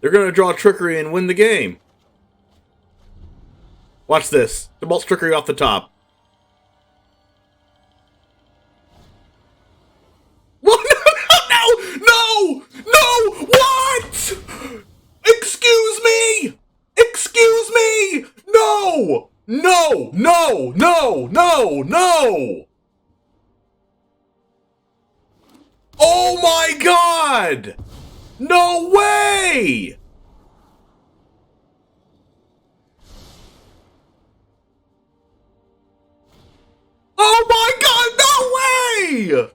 They're going to draw Trickery and win the game. Watch this. The Bolt's Trickery off the top. No! No! No! What? Excuse me! Excuse me! No! No! No! No! No! No! Oh my god! No way! Oh my god, no way!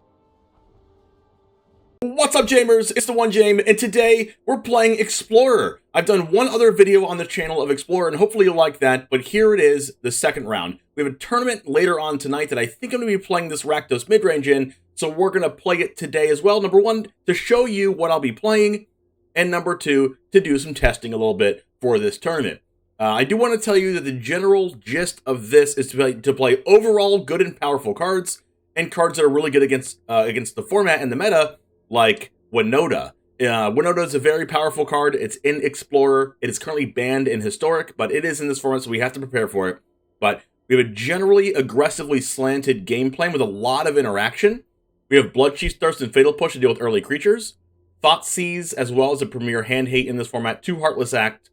What's up, Jamers? It's the One Jame, and today we're playing Explorer. I've done one other video on the channel of Explorer, and hopefully you'll like that, but here it is, the second round. We have a tournament later on tonight that I think I'm going to be playing this RAKDOS midrange in, so we're going to play it today as well. Number one, to show you what I'll be playing, and number two, to do some testing a little bit for this tournament. I do want to tell you that the general gist of this is to play overall good and powerful cards, and cards that are really good against the format and the meta, like Winota. Winota is a very powerful card. It's in Explorer. It is currently banned in Historic, but it is in this format, so we have to prepare for it. But we have a generally aggressively slanted game plan with a lot of interaction. We have Bloodchief, Thirst, and Fatal Push to deal with early creatures. Thoughtseize, as well as a premier hand hate in this format. 2 Heartless Act.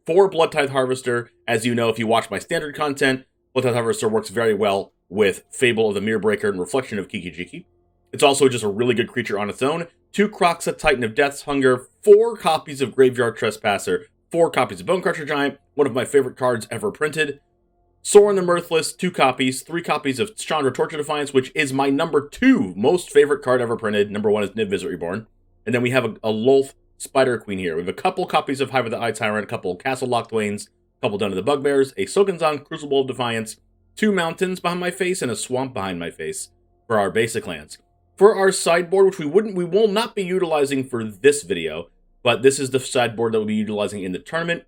4 Bloodtithe Harvester. As you know, if you watch my standard content, Bloodtithe Harvester works very well with Fable of the Mirror Breaker and Reflection of Kiki-Jiki. It's also just a really good creature on its own. 2 Kroxa, Titan of Death's Hunger, 4 copies of Graveyard Trespasser, 4 copies of Bonecrusher Giant, one of my favorite cards ever printed. Sorin the Mirthless, 2 copies, 3 copies of Chandra, Torture Defiance, which is my number 2 most favorite card ever printed. Number 1 is Niv Visit Reborn. And then we have a Lolth Spider Queen here. We have a couple copies of Hive of the Eye Tyrant, a couple Castle Locthwains, a couple done to the Bugbears, a Sokenzan, Crucible of Defiance, 2 mountains behind my face, and a swamp behind my face for our basic lands. For our sideboard, which we will not be utilizing for this video, but this is the sideboard that we'll be utilizing in the tournament,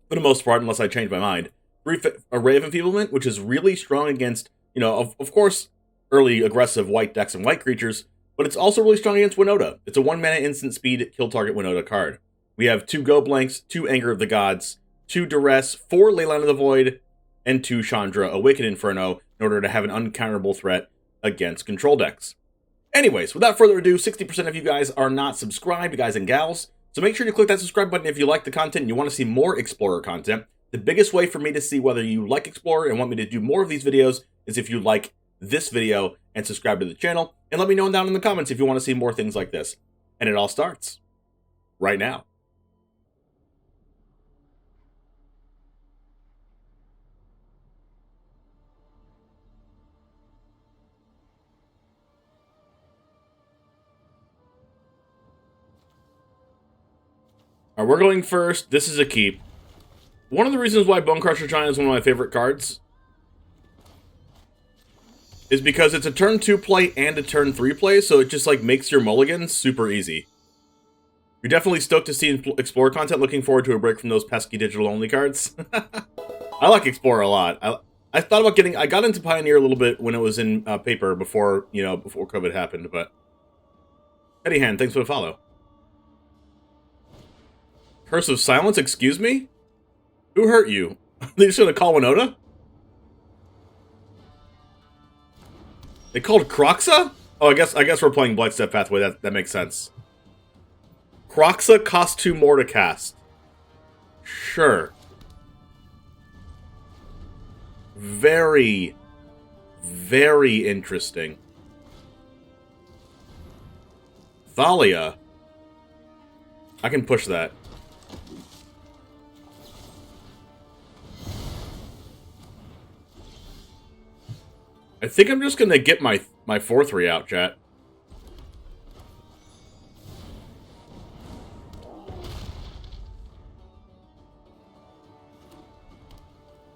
for the most part, unless I change my mind. Array of Enfeeblement, which is really strong against, of course, early aggressive white decks and white creatures, but it's also really strong against Winota. It's a 1-mana instant speed, kill target Winota card. We have 2 Go Blanks, 2 Anger of the Gods, 2 Duress, 4 Leyline of the Void, and 2 Chandra, Awakened Inferno, in order to have an uncounterable threat against control decks. Anyways, without further ado, 60% of you guys are not subscribed, guys and gals, so make sure to click that subscribe button if you like the content and you want to see more Explorer content. The biggest way for me to see whether you like Explorer and want me to do more of these videos is if you like this video and subscribe to the channel, and let me know down in the comments if you want to see more things like this. And it all starts right now. Alright, we're going first. This is a keep. One of the reasons why Bonecrusher Giant is one of my favorite cards is because it's a turn 2 play and a turn 3 play, so it just makes your mulligans super easy. You're definitely stoked to see Explorer content. Looking forward to a break from those pesky digital only cards. I like Explorer a lot. I thought about I got into Pioneer a little bit when it was in paper before COVID happened, but Eddie Hand, thanks for the follow. Curse of Silence, excuse me? Who hurt you? They just gonna call Winota? They called Kroxa? Oh, I guess we're playing Blightstep Pathway. That makes sense. Kroxa costs 2 more to cast. Sure. Very, very interesting. Thalia. I can push that. I think I'm just gonna get my 4-3 out, chat.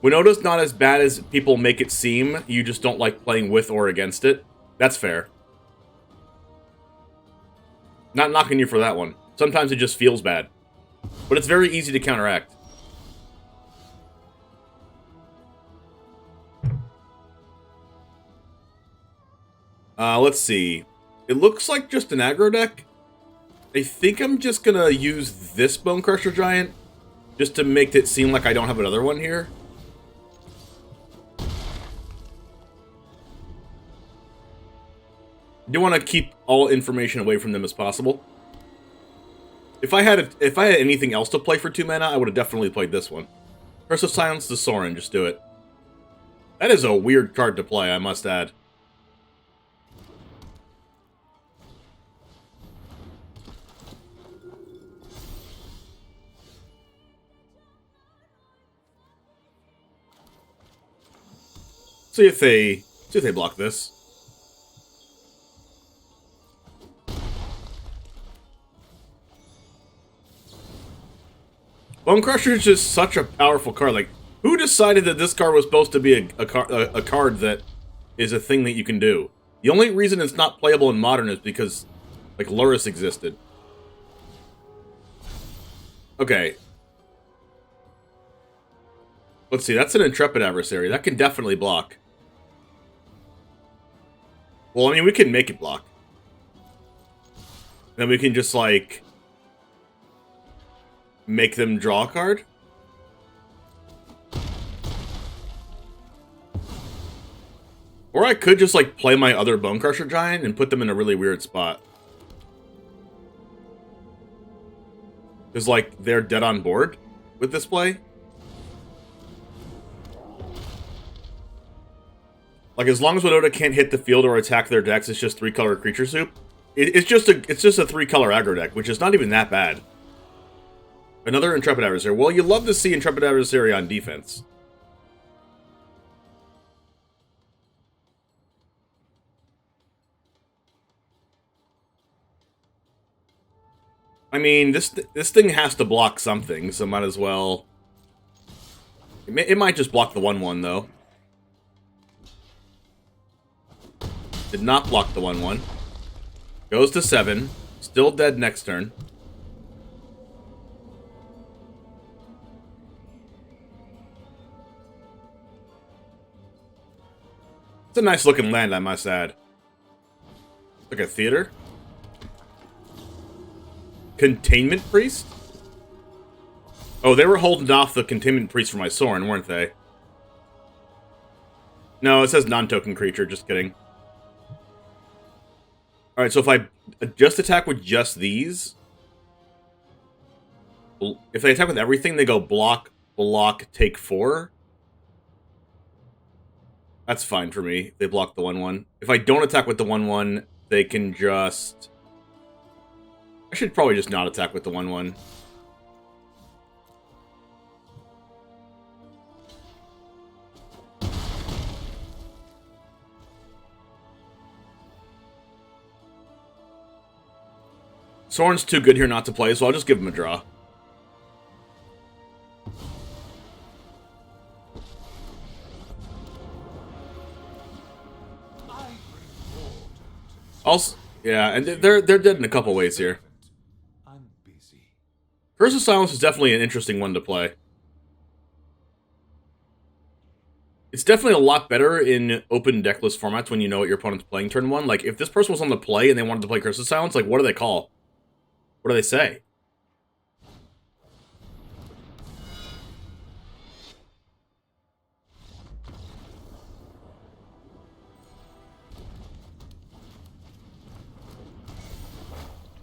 Winota's not as bad as people make it seem. You just don't like playing with or against it. That's fair. Not knocking you for that one. Sometimes it just feels bad. But it's very easy to counteract. Let's see. It looks like just an aggro deck. I think I'm just gonna use this Bonecrusher Giant just to make it seem like I don't have another one here. I do want to keep all information away from them as possible. If I had anything else to play for 2 mana, I would have definitely played this one. Curse of Silence to Sorin, just do it. That is a weird card to play, I must add. See if they block this. Bonecrusher is just such a powerful card. Like, who decided that this card was supposed to be a card that is a thing that you can do? The only reason it's not playable in Modern is because, like, Lurrus existed. Okay. Let's see, that's an Intrepid Adversary. That can definitely block. Well, I mean, we can make it block. Then we can just, like, make them draw a card? Or I could just, like, play my other Bonecrusher Giant and put them in a really weird spot. Because, like, they're dead on board with this play. Like, as long as Winota can't hit the field or attack their decks, it's just 3-color creature soup. It's just a 3-color aggro deck, which is not even that bad. Another Intrepid Adversary. Well, you love to see Intrepid Adversary on defense. I mean, this thing has to block something, so might as well... It might just block the 1/1, though. Did not block the 1/1. Goes to 7. Still dead next turn. It's a nice looking land, I must add. Like a theater. Containment Priest? Oh, they were holding off the Containment Priest for my Sorin, weren't they? No, it says non-token creature, just kidding. Alright, so if I just attack with just these... If they attack with everything, they go block, block, take 4. That's fine for me. They block the 1/1. If I don't attack with the 1/1, they can just... I should probably just not attack with the 1/1. Sorin's too good here not to play, so I'll just give him a draw. Also, yeah, and they're dead in a couple ways here. Curse of Silence is definitely an interesting one to play. It's definitely a lot better in open deckless formats when you know what your opponent's playing turn 1. Like, if this person was on the play and they wanted to play Curse of Silence, like, what do they call? What do they say?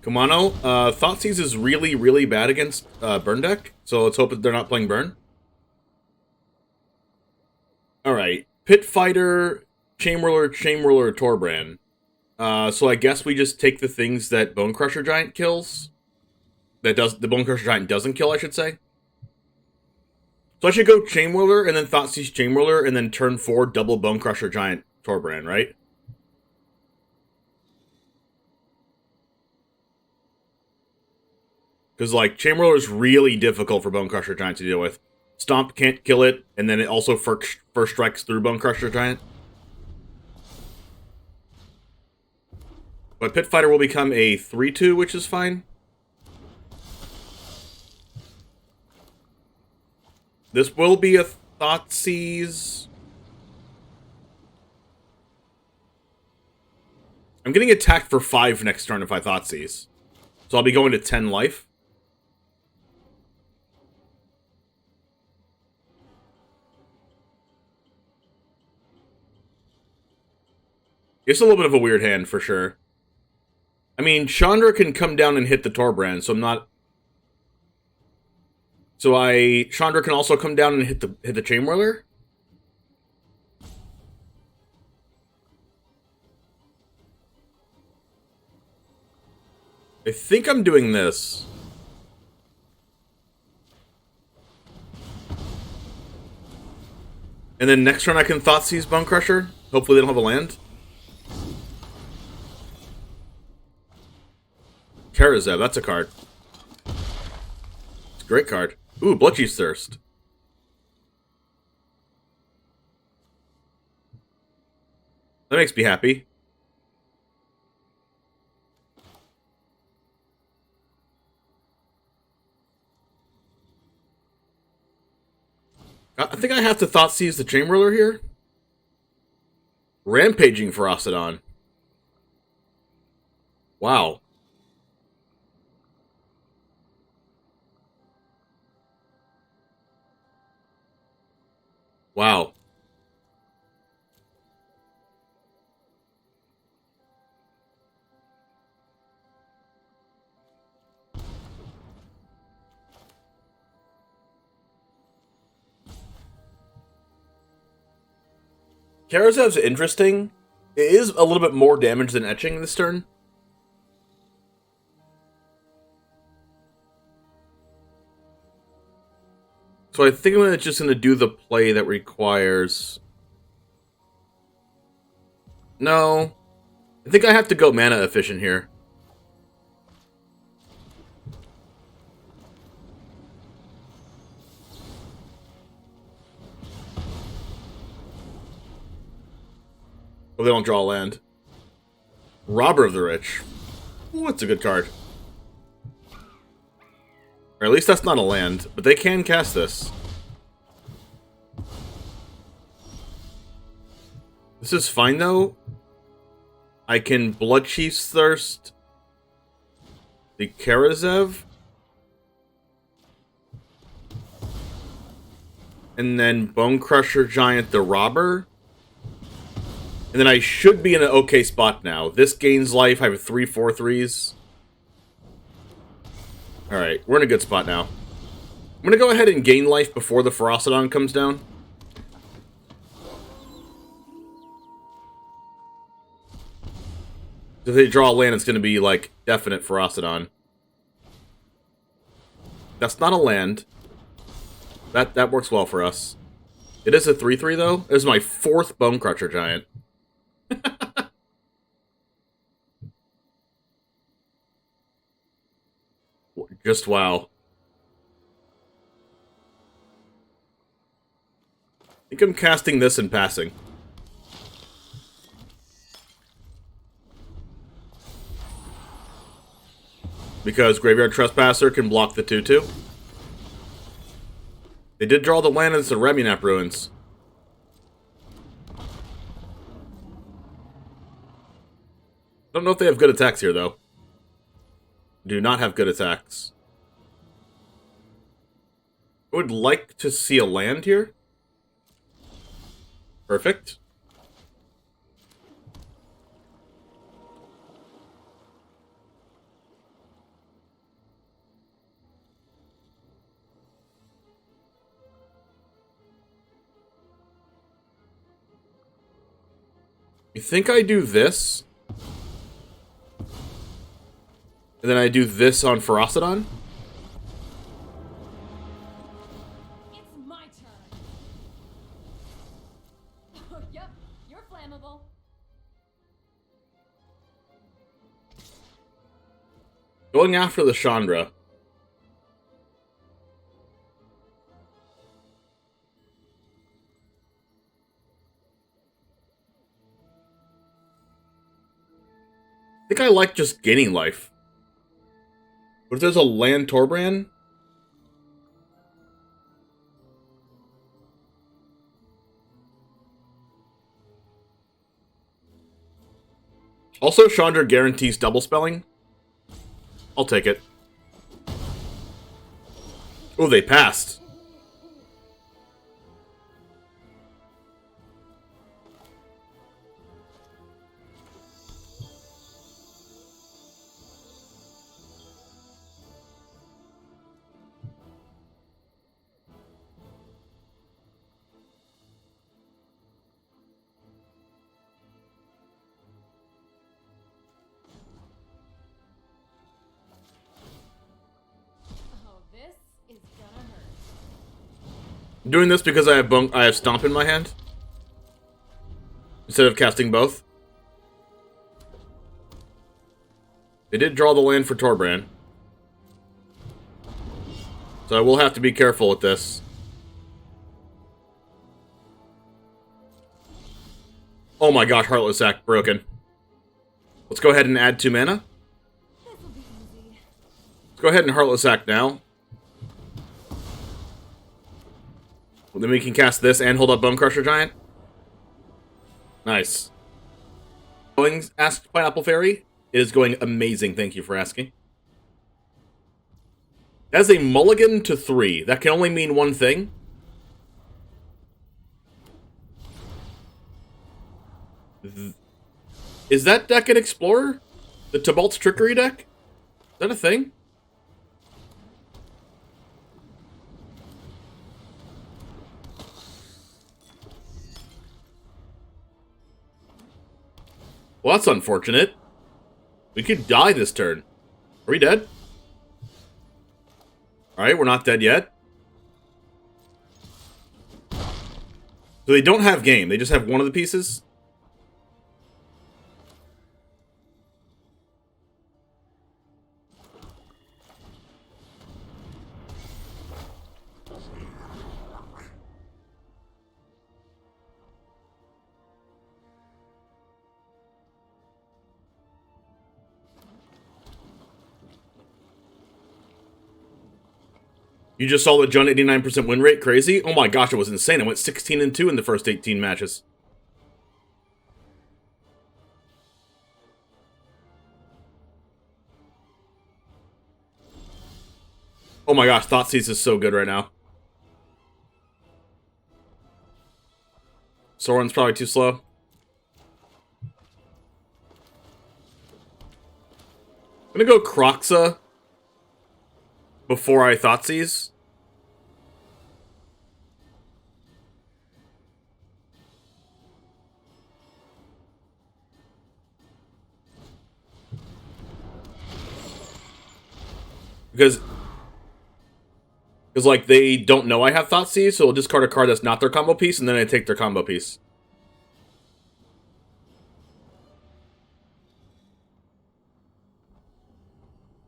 Kumano, Thoughtseize is really, really bad against Burn deck, so let's hope that they're not playing Burn. Alright, Pit Fighter, Chainwhirler, Torbrand. So I guess we just take the things that Bonecrusher Giant kills. The Bonecrusher Giant doesn't kill, I should say. So I should go Chainwhirler, and then Thoughtseize Chainwhirler, and then turn 4 double Bonecrusher Giant Torbrand, right? Because, like, Chainwhirler is really difficult for Bonecrusher Giant to deal with. Stomp can't kill it, and then it also first strikes through Bonecrusher Giant. But Pit Fighter will become a 3/2, which is fine. This will be a Thoughtseize. I'm getting attacked for 5 next turn if I Thoughtseize. So I'll be going to 10 life. It's a little bit of a weird hand, for sure. I mean, Chandra can come down and hit the Torbrand, so I'm not... So Chandra can also come down and hit the Chainwhirler? I think I'm doing this. And then next turn I can Thoughtseize Bonecrusher. Hopefully they don't have a land. Karazev, that's a card. It's a great card. Ooh, Bloodchief's Thirst. That makes me happy. I think I have to Thoughtseize the Chainwhirler here. Rampaging Ferocidon. Wow. Wow. Karazev's interesting. It is a little bit more damage than Etching this turn. So I think I'm just going to do the play that requires... No. I think I have to go mana efficient here. Oh, they don't draw land. Robber of the Rich. Ooh, that's a good card. Or at least that's not a land, but they can cast this. This is fine, though. I can Bloodchief's Thirst the Karazev. And then Bonecrusher Giant the Robber. And then I should be in an okay spot now. This gains life. I have 3 4/3s. Alright, we're in a good spot now. I'm going to go ahead and gain life before the Ferocidon comes down. If they draw a land, it's going to be, like, definite Ferocidon. That's not a land. That works well for us. It is a 3/3, though. It is my 4th Bonecrusher Giant. Just wow. I think I'm casting this and passing. Because Graveyard Trespasser can block the 2/2. They did draw the land into the Remunap Ruins. Don't know if they have good attacks here, though. Do not have good attacks. I would like to see a land here. Perfect. You think I do this? And then I do this on Ferocidon? It's my turn. Yep, you're flammable. Going after the Chandra. I think I like just gaining life. But if there's a land Torbrand... Also, Chandra guarantees double spelling. I'll take it. Oh, they passed. Oh, this is gonna hurt. I'm doing this because I have Stomp in my hand instead of casting both. They did draw the land for Torbrand, so I will have to be careful with this. Oh my gosh, Heartless Act broken. Let's go ahead and add 2 mana. This'll be easy. Let's go ahead and Heartless Act now. Well, then we can cast this and hold up Bonecrusher Giant. Nice. Asked Pineapple Fairy. It is going amazing, thank you for asking. As a mulligan to 3, that can only mean one thing. Is that deck an Explorer? The Tybalt's Trickery deck? Is that a thing? Well, that's unfortunate. We could die this turn. Are we dead? Alright, we're not dead yet. So they don't have game, they just have one of the pieces? You just saw the Jun 89% win rate? Crazy? Oh my gosh, it was insane. I went 16-2 in the first 18 matches. Oh my gosh, Thoughtseize is so good right now. Sorin's probably too slow. I'm gonna go Kroxa before I Thoughtseize. Because like, they don't know I have Thoughtseize, so I'll discard a card that's not their combo piece, and then I take their combo piece.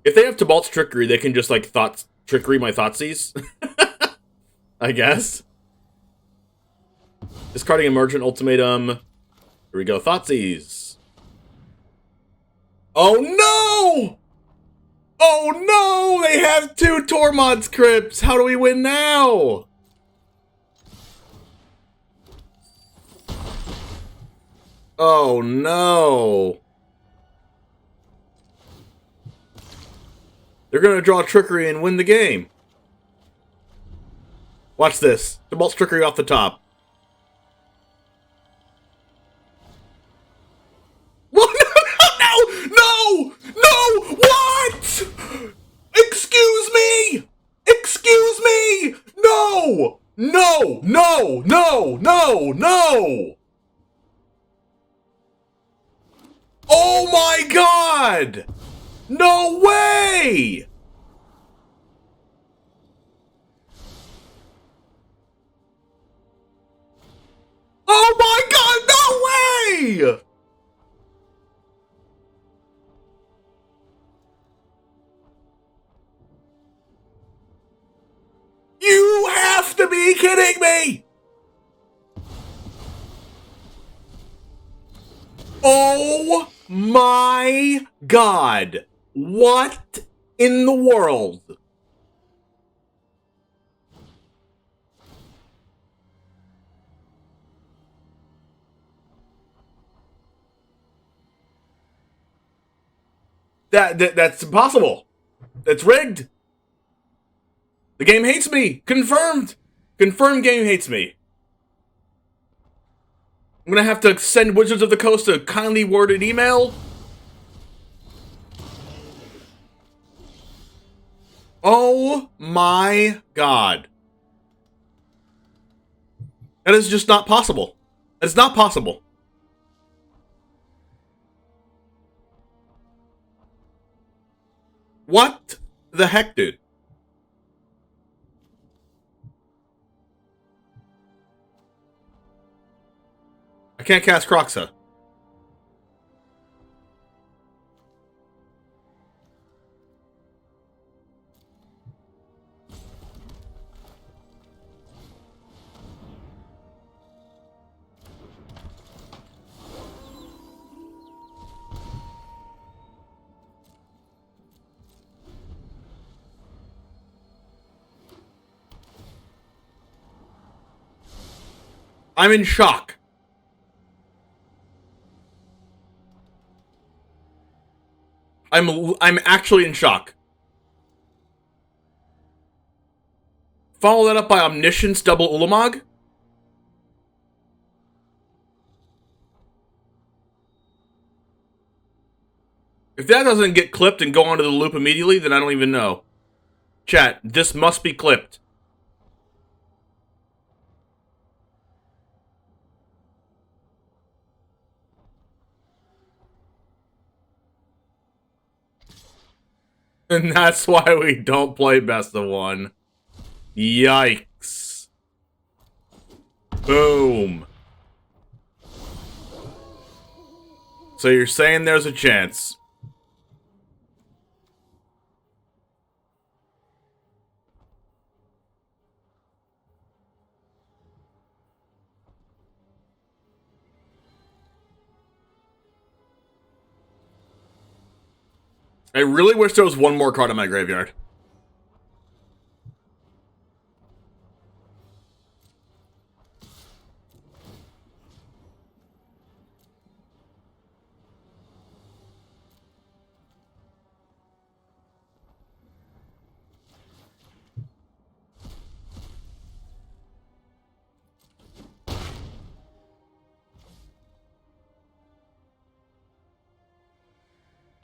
If they have Tybalt's Trickery, they can just, like, Trickery my Thoughtseize. I guess. Discarding Emergent Ultimatum. Here we go, Thoughtseize. Oh no! Oh no! They have 2 Tormod's Crypts! How do we win now? Oh no! They're gonna draw Trickery and win the game. Watch this. Tybalt's Trickery off the top. No! What? Excuse me! Excuse me! No! No! No! No! No! No! Oh my god! No way! Oh my god, no way! You have to be kidding me! Oh my god! What in the world? That's impossible. It's rigged. The game hates me. Confirmed. Confirmed game hates me. I'm gonna have to send Wizards of the Coast a kindly worded email. Oh my god. That is just not possible. It's not possible. What the heck, dude? I can't cast Kroxa. I'm in shock. I'm actually in shock. Follow that up by Omniscience double Ulamog. If that doesn't get clipped and go onto the loop immediately, then I don't even know. Chat, this must be clipped. And that's why we don't play best of one. Yikes. Boom. So you're saying there's a chance. I really wish there was one more card in my graveyard.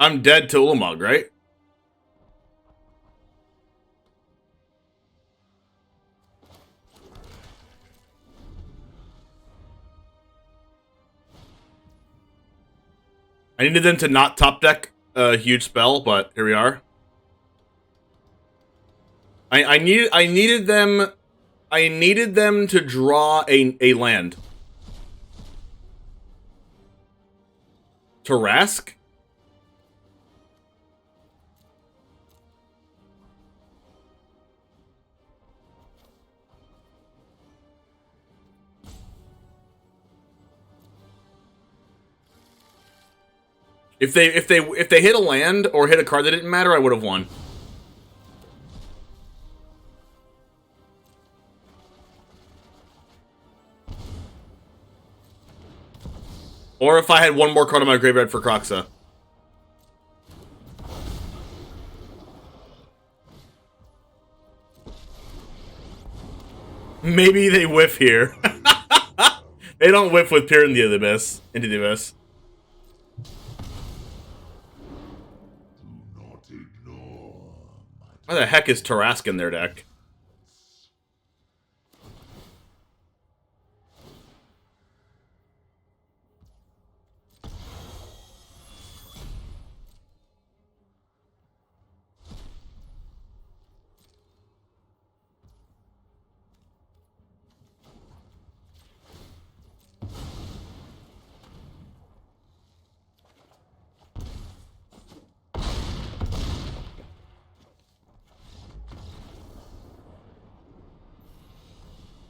I'm dead to Ulamog, right? I needed them to not top deck a huge spell, but here we are. I needed them to draw a land. Tarask? If they hit a land or hit a card that didn't matter, I would have won. Or if I had one more card on my graveyard for Kroxa. Maybe they whiff here. They don't whiff with Peer into the Abyss. Why the heck is Tarask in their deck?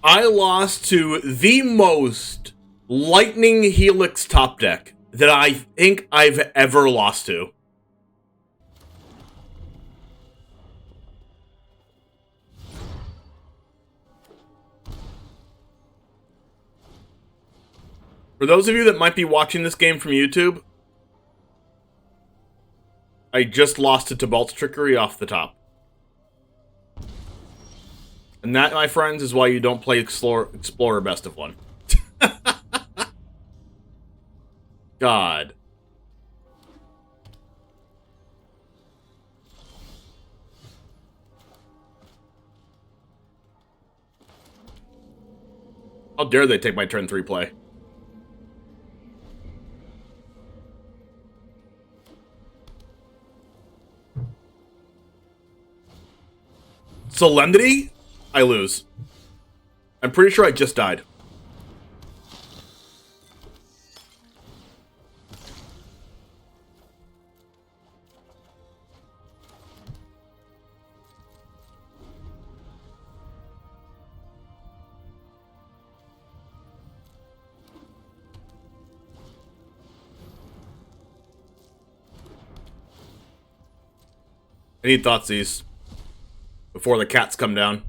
I lost to the most Lightning Helix top deck that I think I've ever lost to. For those of you that might be watching this game from YouTube, I just lost it to Bolt's Trickery off the top. And that, my friends, is why you don't play Explorer Best of One. God. How dare they take my turn 3 play? Solemnity? I lose. I'm pretty sure I just died. I need Thoughtseize before the cats come down.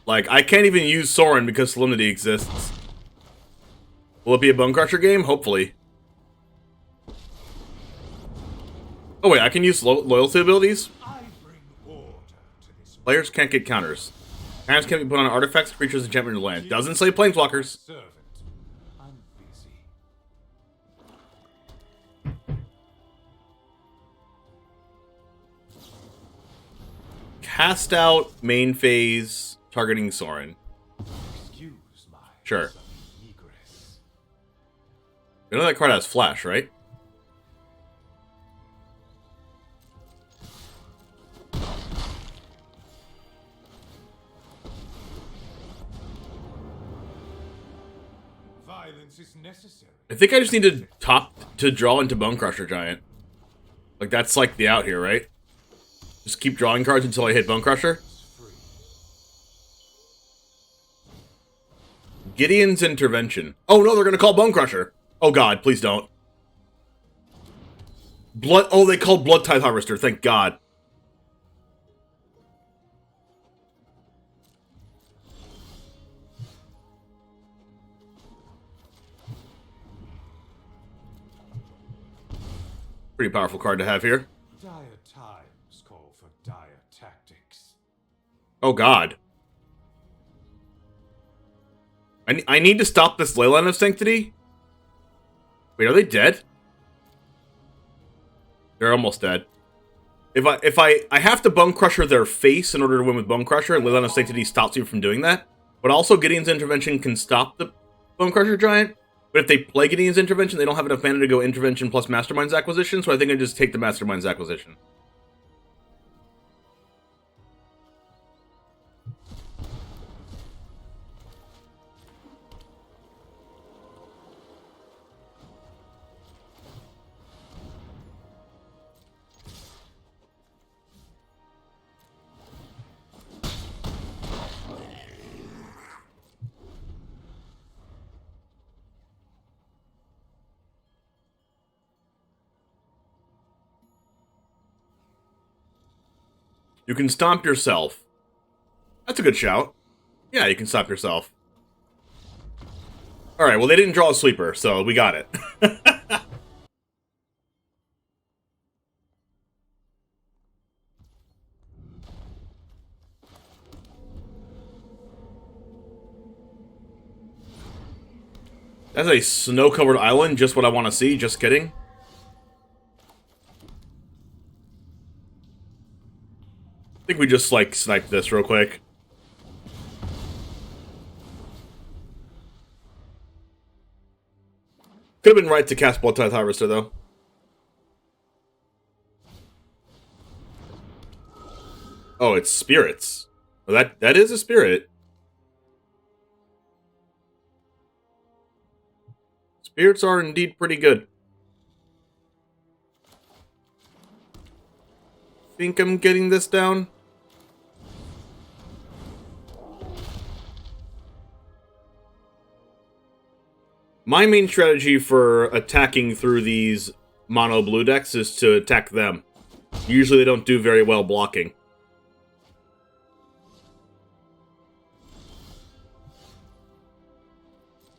Like, I can't even use Sorin because Solemnity exists. Will it be a Bonecrusher game? Hopefully. Oh wait, I can use loyalty abilities? Players can't get counters. Counters can't be put on artifacts, creatures, enchantment, or land. Doesn't say planeswalkers. Cast out main phase targeting Sorin. Sure. You know that card has flash, right? Violence is necessary. I think I just need to draw into Bonecrusher Giant. Like, that's like the out here, right? Just keep drawing cards until I hit Bonecrusher. Gideon's Intervention. Oh no, they're gonna call Bonecrusher. Oh god, please don't. Oh, they called Bloodtithe Harvester, thank god. Pretty powerful card to have here. Dire times call for dire tactics. Oh god. I need to stop this Leyline of Sanctity. Wait, are they dead? They're almost dead. If I have to Bonecrusher their face in order to win with Bonecrusher, and Leyline of Sanctity stops you from doing that. But also Gideon's Intervention can stop the Bonecrusher Giant. But if they play Gideon's Intervention, they don't have enough mana to go Intervention plus Mastermind's Acquisition, so I think I just take the Mastermind's Acquisition. You can stomp yourself. That's a good shout. Yeah, you can stomp yourself. Alright, well they didn't draw a sweeper, so we got it. That's a snow-covered island, just what I want to see, just kidding. I think we just, like, sniped this real quick. Could have been right to cast Bloodtithe Harvester, though. Oh, it's spirits. Well, that is a spirit. Spirits are indeed pretty good. Think I'm getting this down? My main strategy for attacking through these mono blue decks is to attack them. Usually they don't do very well blocking.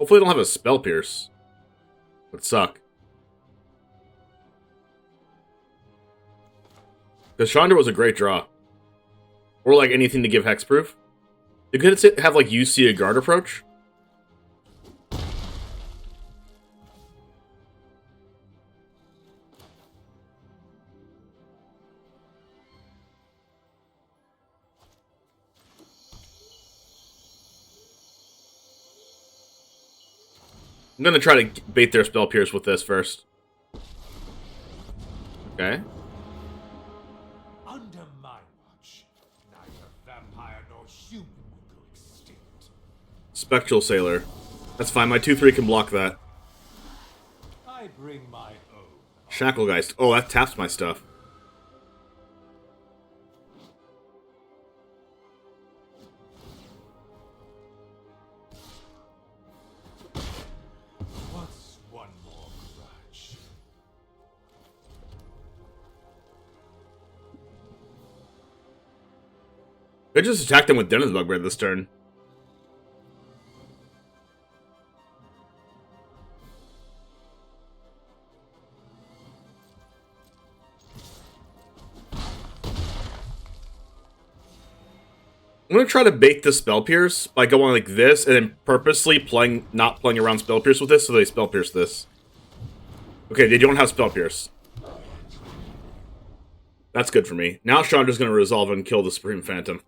Hopefully they don't have a Spell Pierce. Would suck. Because Chandra was a great draw. Or like anything to give hexproof. You could have like UC a guard approach. I'm gonna try to bait their Spell Pierce with this first. Okay. Under my watch, neither vampire nor human will go extinct. Spectral Sailor. That's fine, my 2/3 can block that. I bring my own. Shacklegeist. Oh, that taps my stuff. What's one more grudge? I just attacked him with Den of the Bugbear this turn. I'm gonna try to bait the Spell Pierce by going like this and then purposely not playing around Spell Pierce with this so they Spell Pierce this. Okay, they don't have Spell Pierce. That's good for me. Now Chandra's gonna resolve and kill the Supreme Phantom.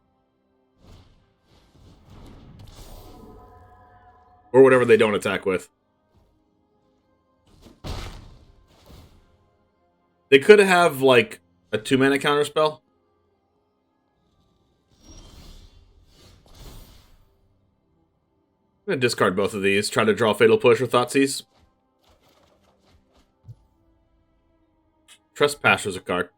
Or whatever they don't attack with. They could have, like, a 2-mana counterspell. I'm gonna discard both of these. Try to draw Fatal Push or Thoughtseize. Trespasser's a card.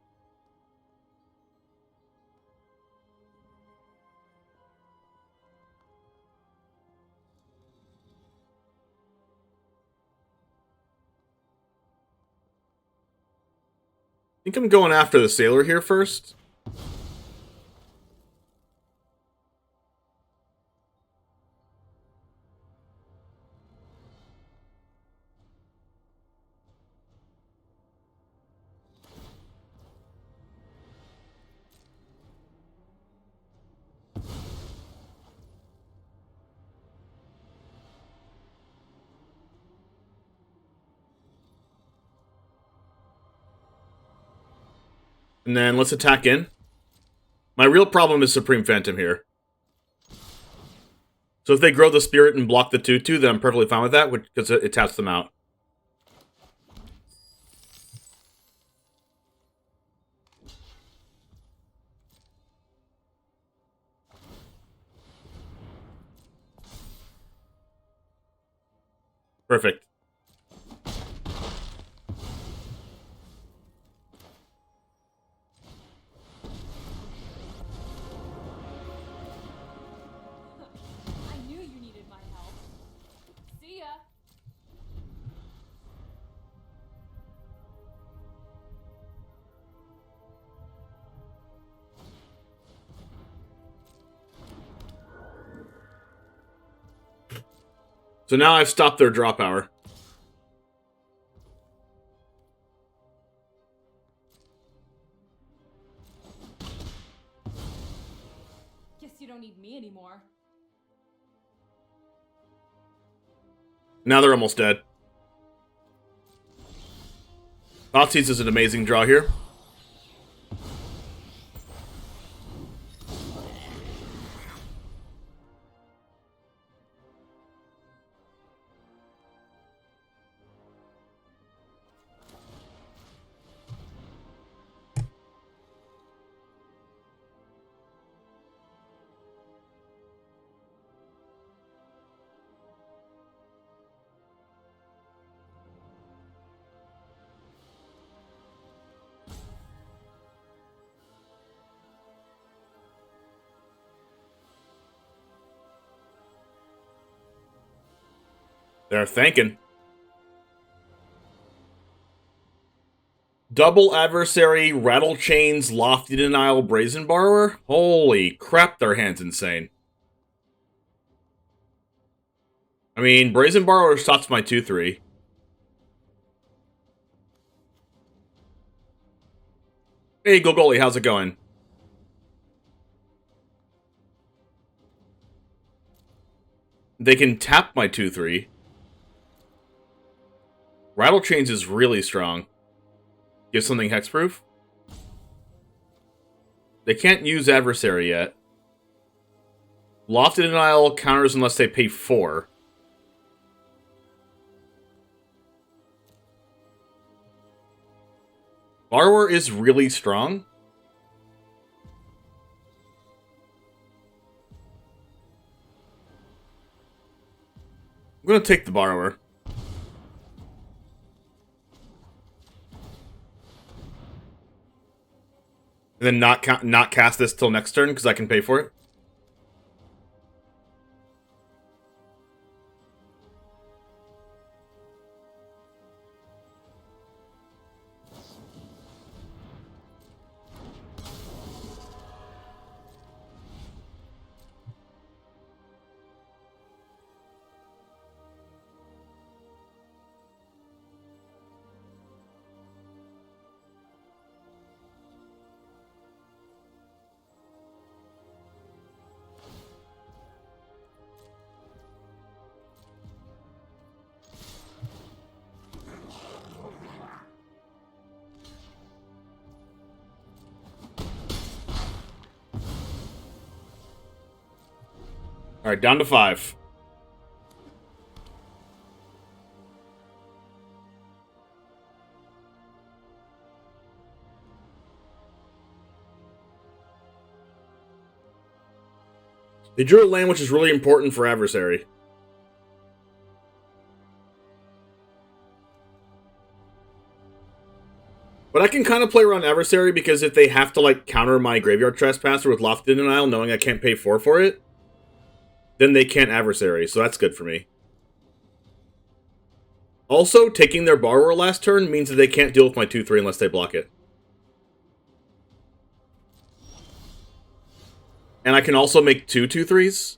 I think I'm going after the Sailor here first. And then let's attack in. My real problem is Supreme Phantom here. So if they grow the Spirit and block the 2/2, then I'm perfectly fine with that, because it taps them out. Perfect. I knew you needed my help. See ya. So now I've stopped their draw power. Guess you don't need me anymore. Now they're almost dead. Thoughtseize is an amazing draw here. They're thanking. Double Adversary, Rattle Chains, Lofty Denial, Brazen Borrower? Holy crap, their hand's insane. I mean, Brazen Borrower stops my 2/3. Hey, Gogoli, how's it going? They can tap my 2/3. Rattle Chains is really strong. Give something hexproof. They can't use Adversary yet. Lofted Denial counters unless they pay 4. Borrower is really strong. I'm gonna take the Borrower. And then not cast this till next turn because I can pay for it. Alright, down to 5. They drew a land which is really important for Adversary. But I can kind of play around Adversary because if they have to, like, counter my Graveyard Trespasser with Lofted Denial, knowing I can't pay 4 for it, then they can't Adversary, so that's good for me. Also, taking their Borrower last turn means that they can't deal with my 2/3 unless they block it. And I can also make 2 2/3s.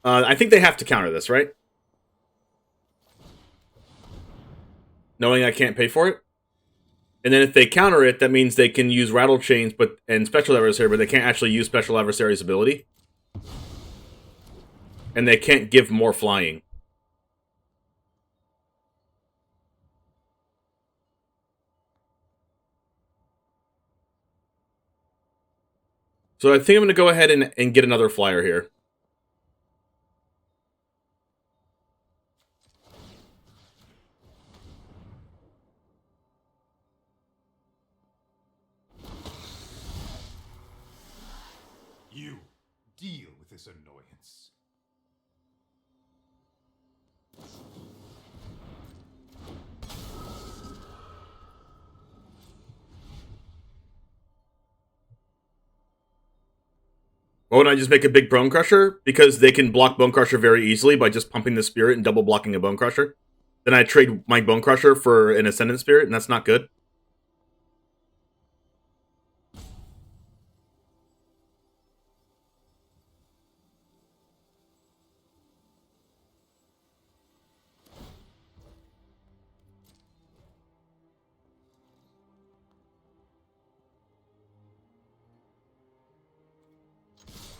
I think they have to counter this, right? Knowing I can't pay for it. And then if they counter it, that means they can use Rattle Chains and Special Adversary, but they can't actually use Special Adversary's ability. And they can't give more flying. So I think I'm going to go ahead and get another flyer here. You deal with this annoyance. Why wouldn't I just make a big Bonecrusher? Because they can block Bonecrusher very easily by just pumping the Spirit and double blocking a Bonecrusher. Then I trade my Bonecrusher for an Ascendant Spirit, and that's not good.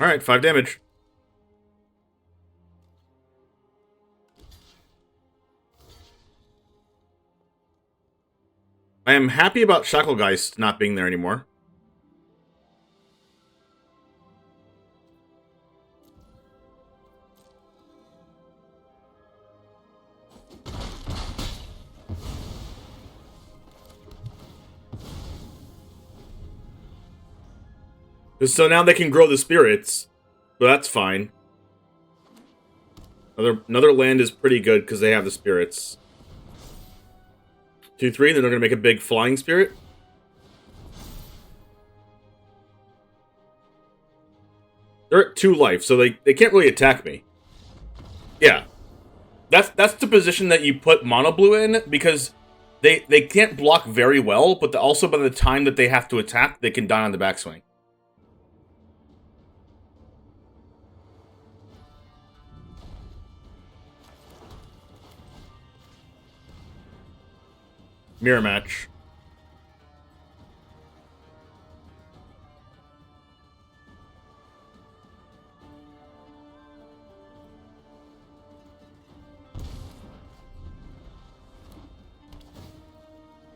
Alright, 5 damage. I am happy about Shacklegeist not being there anymore. So now they can grow the spirits, so that's fine. Another land is pretty good because they have the spirits. 2/3, then they're going to make a big flying spirit. They're at 2 life, so they can't really attack me. Yeah. That's the position that you put Mono Blue in, because they can't block very well, but also by the time that they have to attack, they can die on the backswing. Mirror match.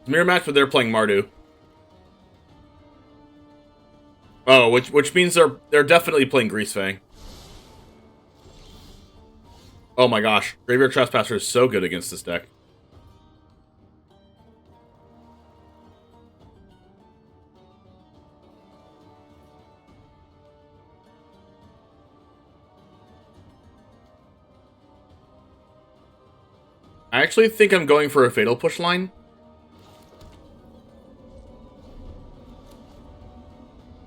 Mirror match, but they're playing Mardu. Oh, which means they're definitely playing Greasefang. Oh my gosh, Graveyard Trespasser is so good against this deck. I actually think I'm going for a Fatal Push line.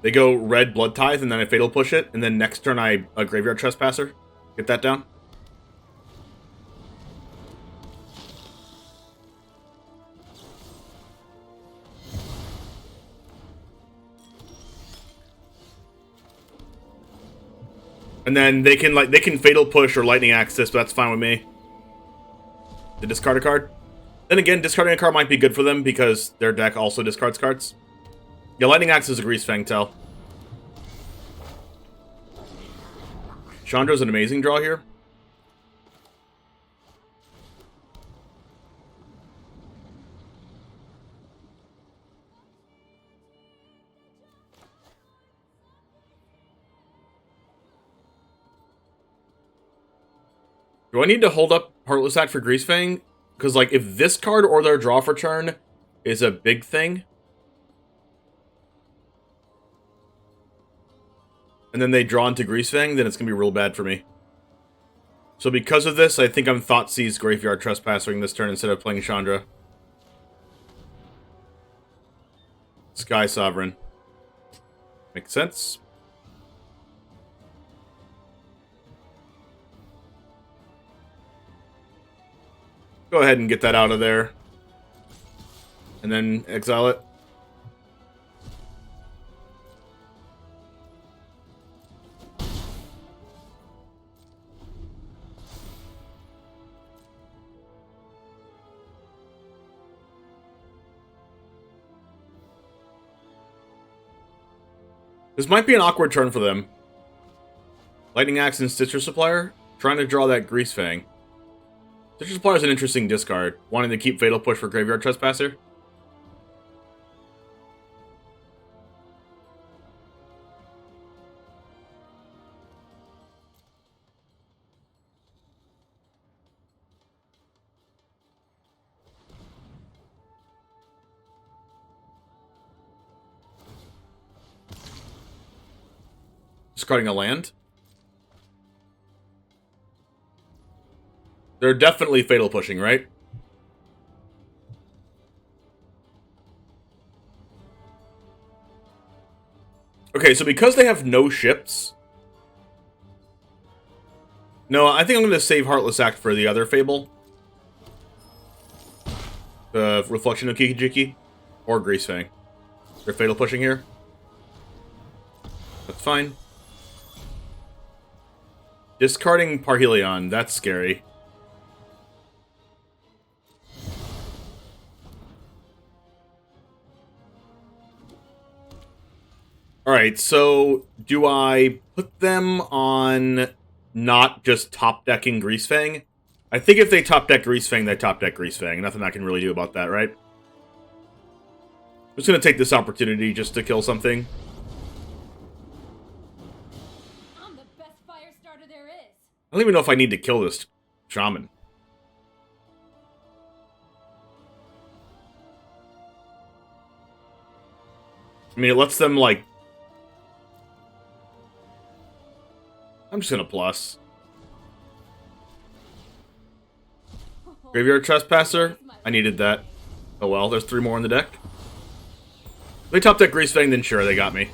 They go red Bloodtithe, and then I Fatal Push it, and then next turn I a Graveyard Trespasser. Get that down. And then they can Fatal Push or Lightning Axis, but that's fine with me. To discard a card. Then again, discarding a card might be good for them because their deck also discards cards. Yeah, Lightning Axe is a Greasefang tell. Chandra's an amazing draw here. Do I need to hold up Heartless Act for Greasefang? Because, like, if this card or their draw for turn is a big thing, and then they draw into Greasefang, then it's going to be real bad for me. So because of this, I think I'm Thoughtseize Graveyard Trespassing this turn instead of playing Chandra. Sky Sovereign. Makes sense. Go ahead and get that out of there. And then exile it. This might be an awkward turn for them. Lightning Axe and Stitcher Supplier, trying to draw that Greasefang. Stitcher Supplier is an interesting discard, wanting to keep Fatal Push for Graveyard Trespasser. Discarding a land. They're definitely Fatal Pushing, right? Okay, so because they have no ships... No, I think I'm going to save Heartless Act for the other Fable. The Reflection of Kikijiki. Or Greasefang. They're Fatal Pushing here. That's fine. Discarding Parhelion, that's scary. Alright, so do I put them on not just top-decking Greasefang? I think if they top-deck Greasefang, they top-deck Greasefang. Nothing I can really do about that, right? I'm just going to take this opportunity just to kill something. I'm the best fire starter there is. I don't even know if I need to kill this Shaman. I mean, it lets them, like... I'm just gonna plus. Graveyard Trespasser? I needed that. Oh well, there's 3 more in the deck. If they top deck Greasefang, then sure, they got me.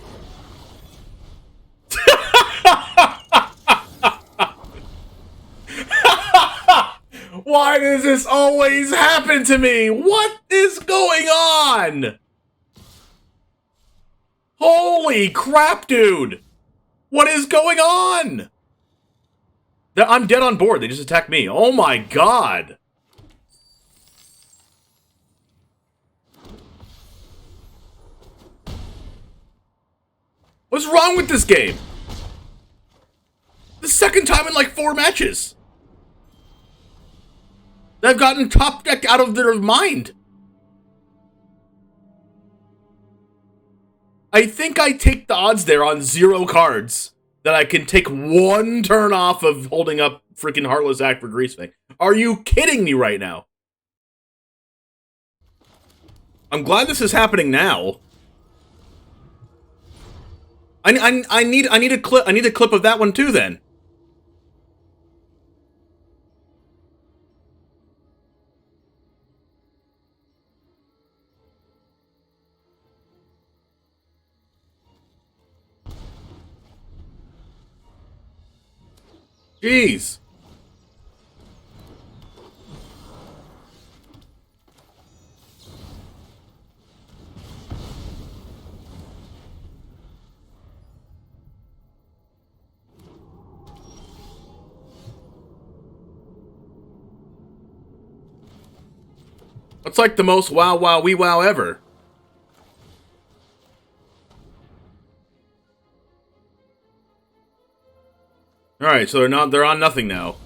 Why does this always happen to me? What is going on? Holy crap, dude! What is going on? I'm dead on board. They just attacked me. Oh my god. What's wrong with this game? The second time in like 4 matches. They've gotten top deck out of their mind. I think I take the odds there on 0 cards that I can take 1 turn off of holding up freaking Heartless Act for Greasefang. Are you kidding me right now? I'm glad this is happening now. I need a clip. I need a clip of that one too. Then. Jeez. That's like the most wow wow wee wow ever. Alright, so they're on nothing now.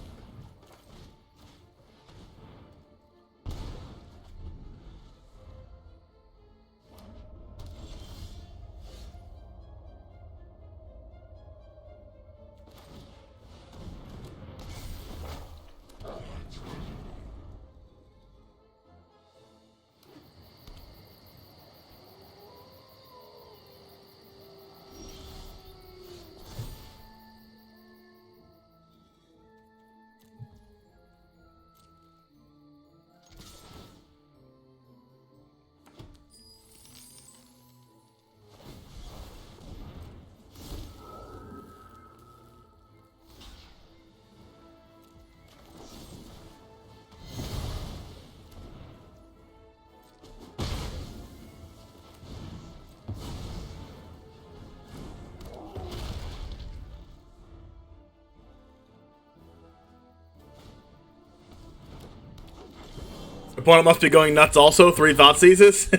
Opponent must be going nuts also. 3 Thoughtseizes?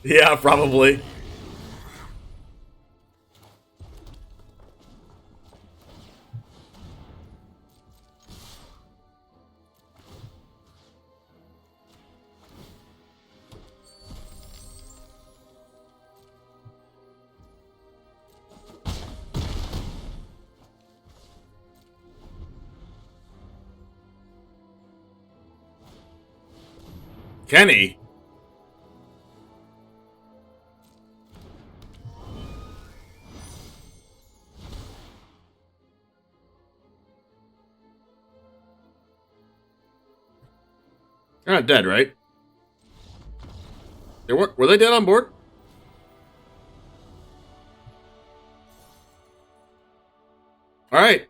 Yeah, probably. Kenny? They're not dead, right? Were they dead on board? Alright.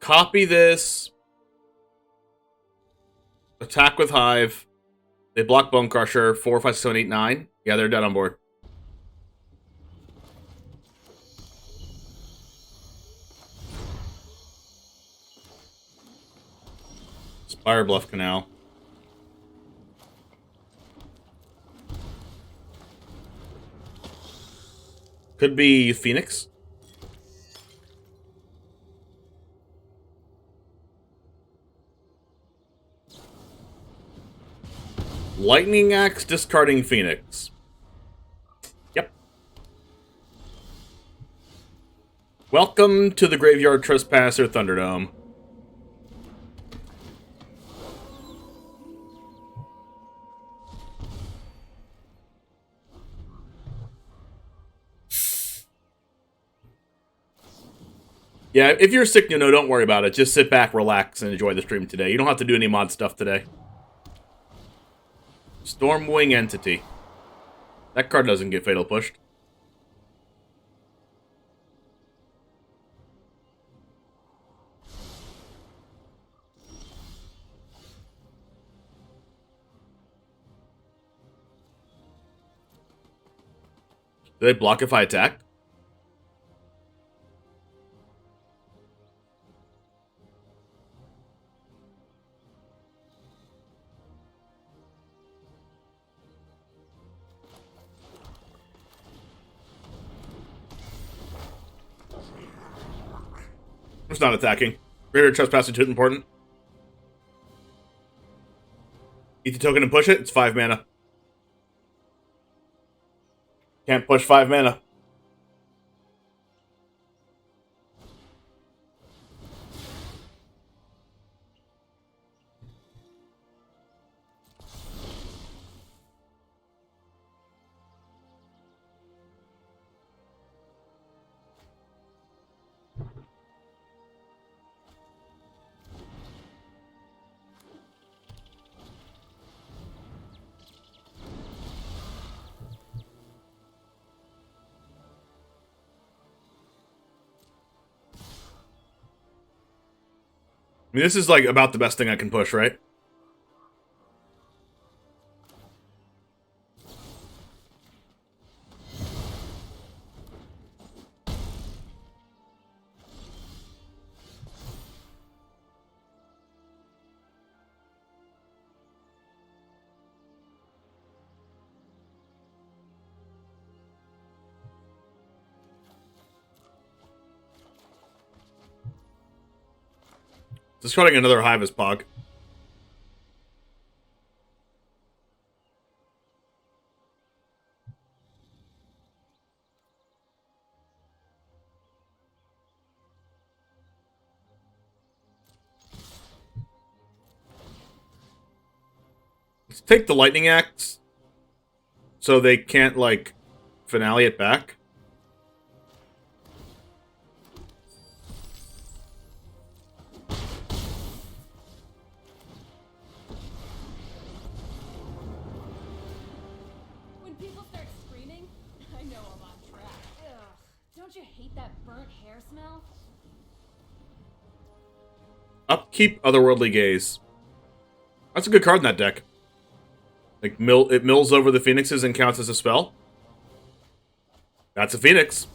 Copy this. Attack with Hive. They block Bonecrusher. 4, 5, 6, 7, 8, 9. Yeah, they're dead on board. Spire Bluff Canal. Could be Phoenix. Lightning Axe, discarding Phoenix. Yep. Welcome to the Graveyard Trespasser Thunderdome. Yeah, if you're sick, don't worry about it. Just sit back, relax, and enjoy the stream today. You don't have to do any mod stuff today. Stormwing Entity. That card doesn't get fatal pushed. Do they block if I attack? It's not attacking. Graveyard Trespasser too important. Eat the token and push it. It's 5 mana. Can't push 5 mana. I mean, this is, like, about the best thing I can push, right? Discarding another Hive is Pog. Let's take the Lightning Axe so they can't, like, finale it back. When people start screaming, I know I'm on track. Ugh. Don't you hate that burnt hair smell? Upkeep Otherworldly Gaze. That's a good card in that deck. Like, it mills over the Phoenixes and counts as a spell. That's a Phoenix.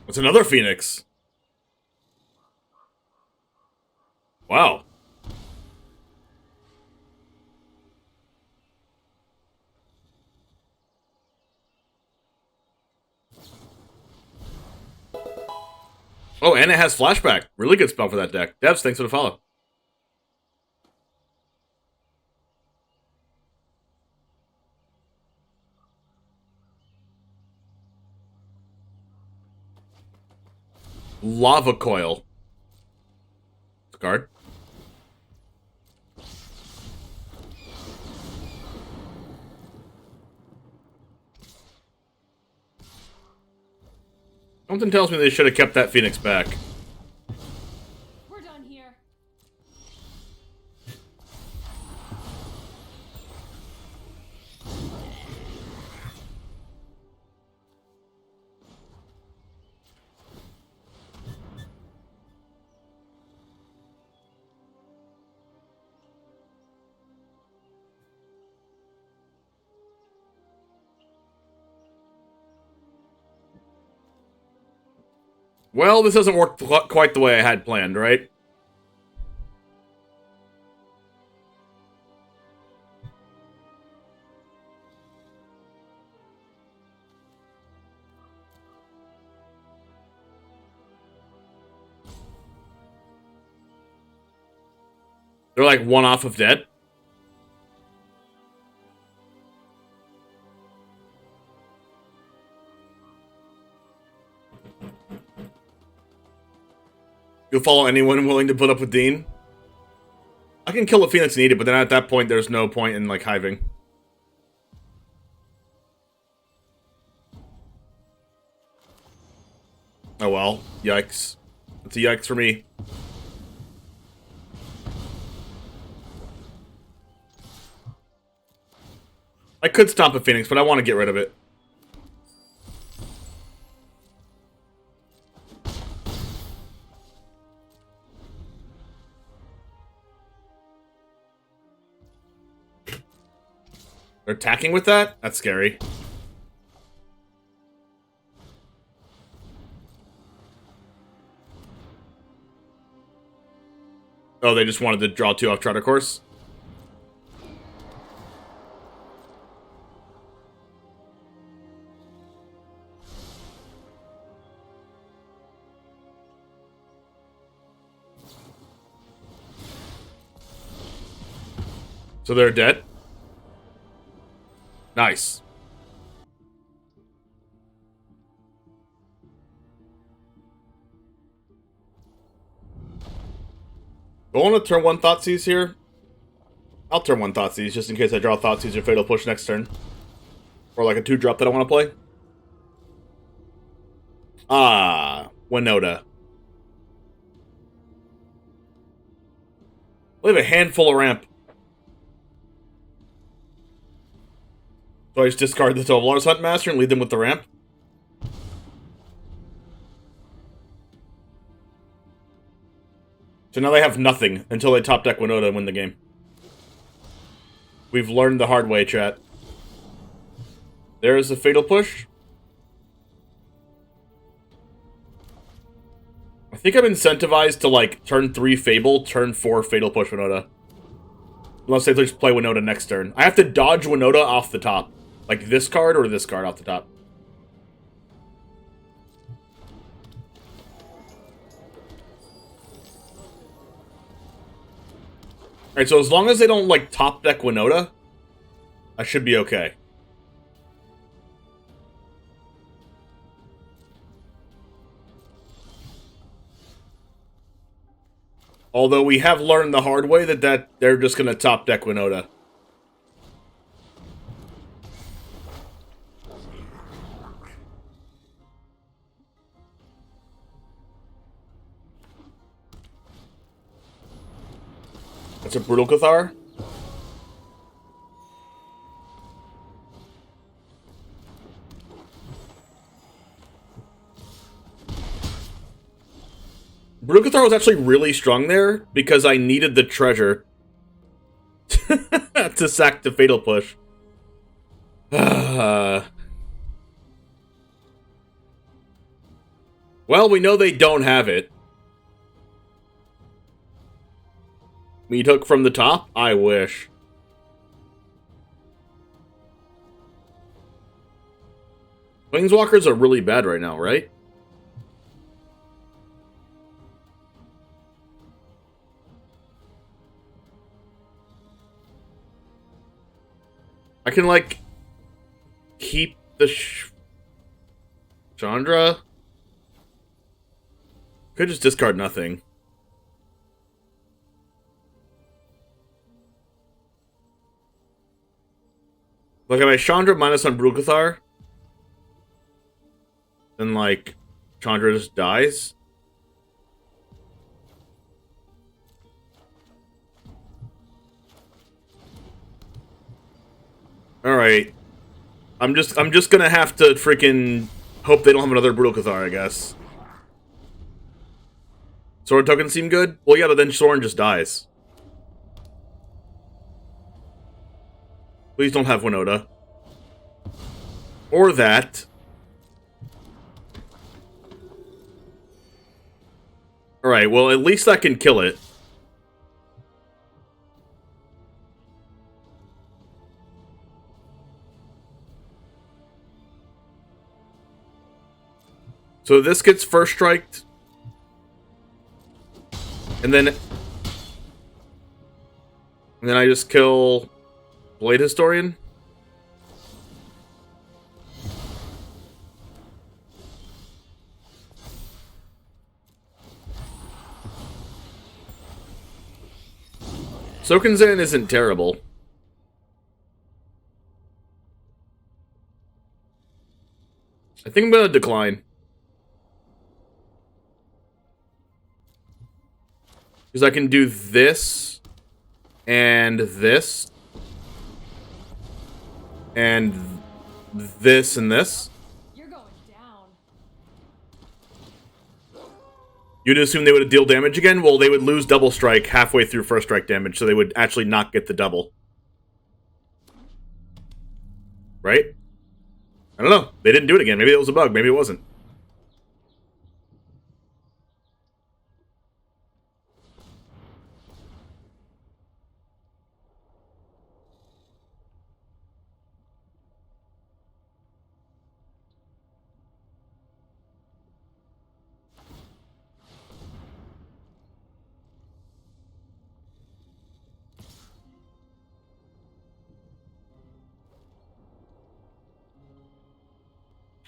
What's another Phoenix? Wow. Oh, and it has Flashback. Really good spell for that deck. Devs, thanks for the follow. Lava Coil. Card. Something tells me they should have kept that Phoenix back. We're done here. Well, this doesn't work quite the way I had planned, right? They're like one off of dead. You'll follow anyone willing to put up with Dean? I can kill a Phoenix needed, but then at that point, there's no point in, like, hiving. Oh well. Yikes. It's a yikes for me. I could stomp a Phoenix, but I want to get rid of it. They're attacking with that? That's scary. Oh, they just wanted to draw 2 off Trotter Course? So they're dead? Nice. Do I want to turn 1 Thoughtseize here? I'll turn 1 Thoughtseize just in case I draw Thoughtseize or Fatal Push next turn. Or like a 2-drop that I want to play. Ah, Winota. We have a handful of ramp. So I just discard the Tovolar's Huntmaster and lead them with the ramp? So now they have nothing until they top deck Winota and win the game. We've learned the hard way, chat. There's the Fatal Push. I think I'm incentivized to, like, turn 3 Fable, turn 4 Fatal Push Winota. Unless they just play Winota next turn. I have to dodge Winota off the top. Like this card or this card off the top. Alright, so as long as they don't, like, top deck Winota, I should be okay. Although we have learned the hard way that they're just going to top deck Winota. That's a Brutal Cathar. Brutal Cathar was actually really strong there because I needed the treasure to sack the Fatal Push. Well, we know they don't have it. Meat Hook from the top? I wish. Planeswalkers are really bad right now, right? I can, like, keep the Chandra. Could just discard nothing. Like, if I Chandra minus on Brutal Cathar, then, like, Chandra just dies. Alright. I'm just gonna have to freaking hope they don't have another Brutal Cathar, I guess. Sorin tokens seem good? Well, yeah, but then Sorin just dies. Please don't have Winota. Or that. Alright, well, at least I can kill it. So this gets first striked. And then I just kill Blade Historian. Sokenzan isn't terrible. I think I'm gonna decline. Because I can do this, and this, and this, and this. You're going down. You'd assume they would deal damage again? Well, they would lose double strike halfway through first strike damage, so they would actually not get the double. Right? I don't know. They didn't do it again. Maybe it was a bug. Maybe it wasn't.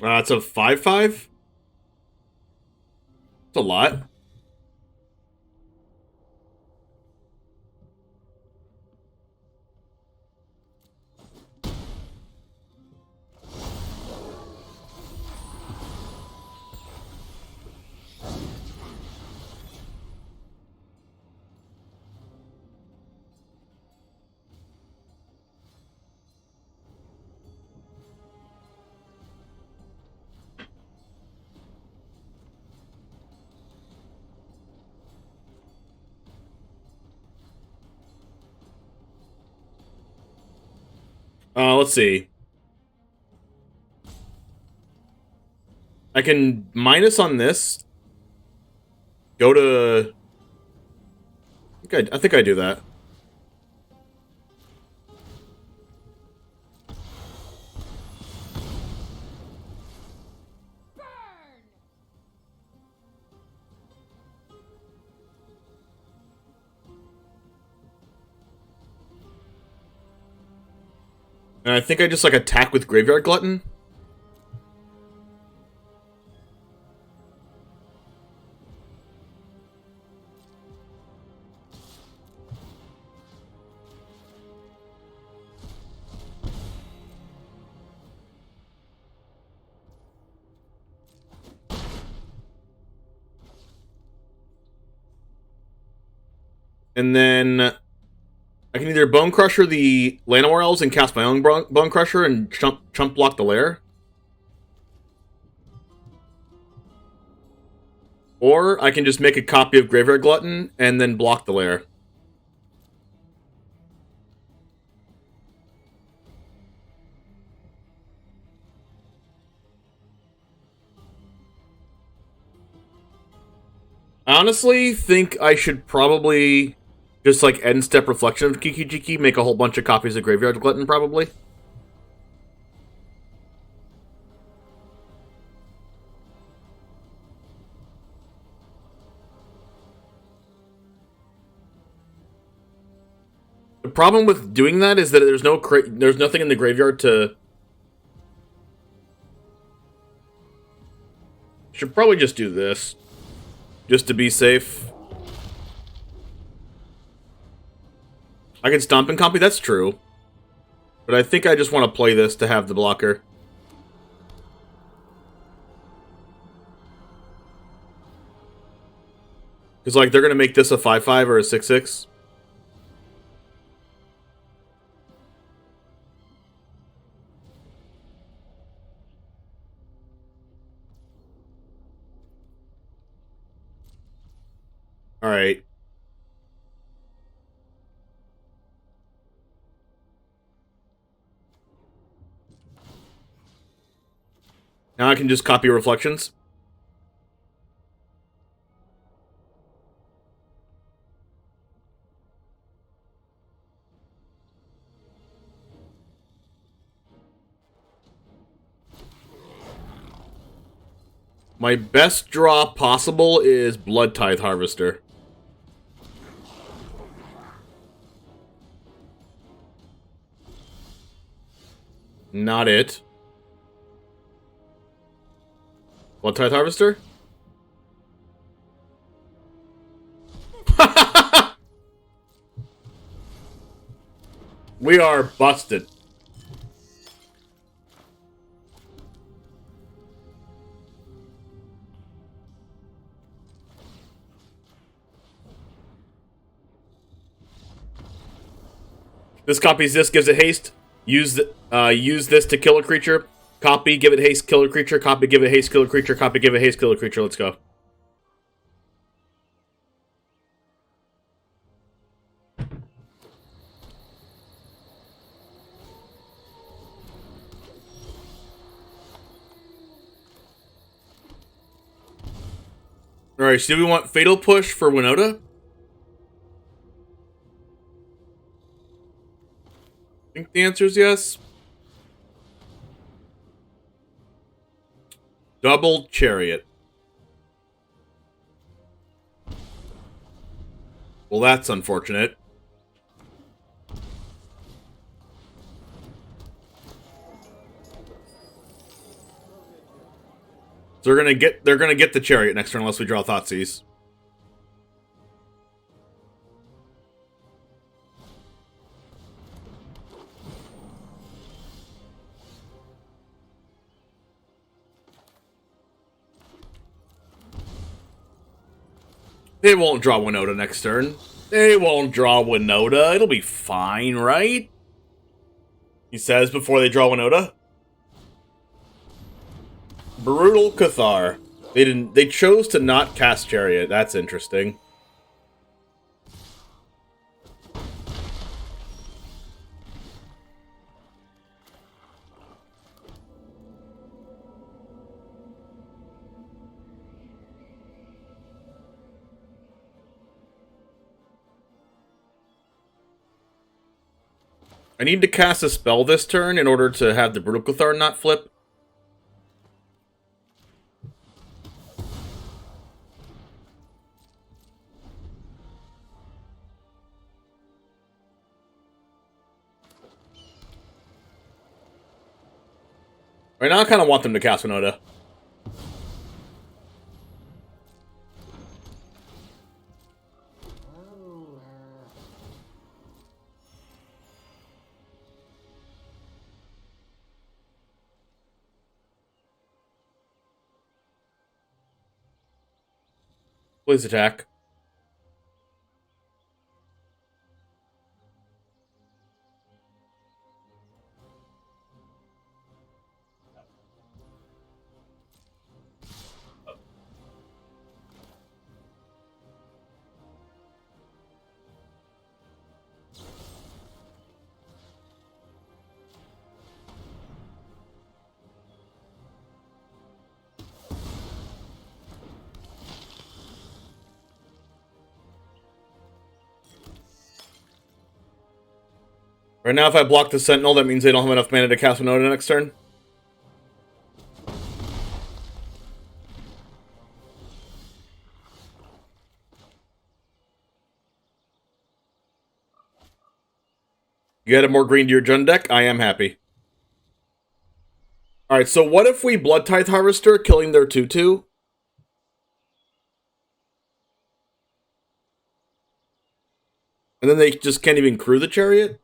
It's a 5/5. It's a lot. Let's see. I can minus on this. Go to... I think I do that. And I think I just, like, attack with Graveyard Glutton. And then I can either Bonecrusher the Llanowar Elves and cast my own Bonecrusher and chump block the lair. Or I can just make a copy of Graveyard Glutton and then block the lair. I honestly think I should probably just, like, end step Reflection of Kiki-Jiki, make a whole bunch of copies of Graveyard Glutton, probably. The problem with doing that is that there's nothing in the graveyard to... Should probably just do this. Just to be safe. I can stomp and copy, that's true. But I think I just want to play this to have the blocker. Because, like, they're going to make this a 5/5 or a 6/6. Alright. Now I can just copy Reflections. My best draw possible is Bloodtithe Harvester. Not it. Bloodtithe Harvester? We are busted. This copies this, gives it haste. Use this to kill a creature. Copy, give it haste, kill a creature. Copy, give it haste, kill a creature. Copy, give it haste, kill a creature. Let's go. Alright, so do we want Fatal Push for Winota? I think the answer is yes. Double Chariot. Well, that's unfortunate. So they're gonna get the Chariot next turn unless we draw Thoughtseize. They won't draw Winota next turn. They won't draw Winota. It'll be fine, right? He says before they draw Winota. Brutal Cathar. They chose to not cast Chariot. That's interesting. I need to cast a spell this turn in order to have the Brutal Cathar not flip. Right now I kind of want them to cast Winota. Please attack. Right now, if I block the Sentinel, that means they don't have enough mana to cast Winota next turn. You added more green to your Jund deck? I am happy. Alright, so what if we Bloodtithe Harvester, killing their 2/2? And then they just can't even crew the Chariot?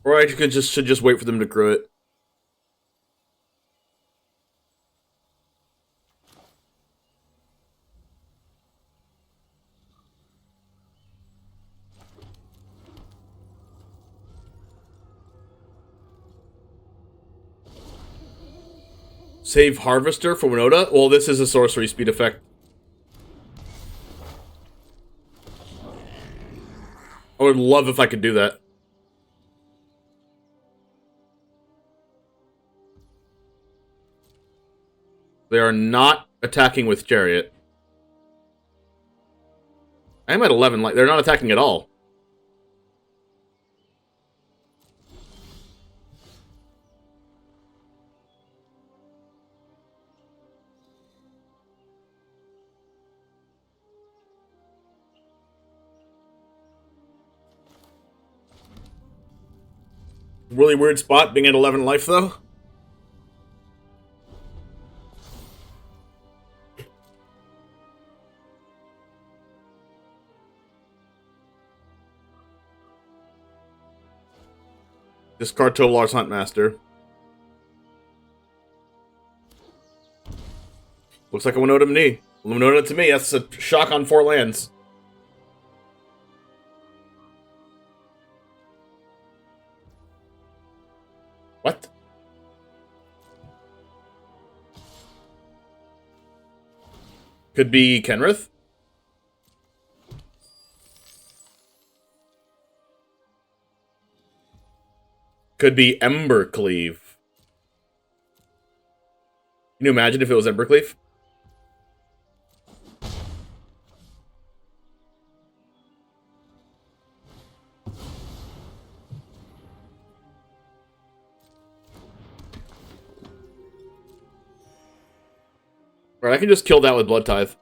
Or I should just wait for them to crew it. Save Harvester for Winota? Well, this is a sorcery speed effect. I would love if I could do that. They are not attacking with Chariot. I am at 11. Like, they're not attacking at all. Really weird spot being at 11 life, though. Discard Tovolar's Huntmaster. Looks like a Winota to me. Winota to me, that's a shock on 4 lands. What? Could be Kenrith. Could be Embercleave. Can you imagine if it was Embercleave? Right, I can just kill that with Bloodtithe.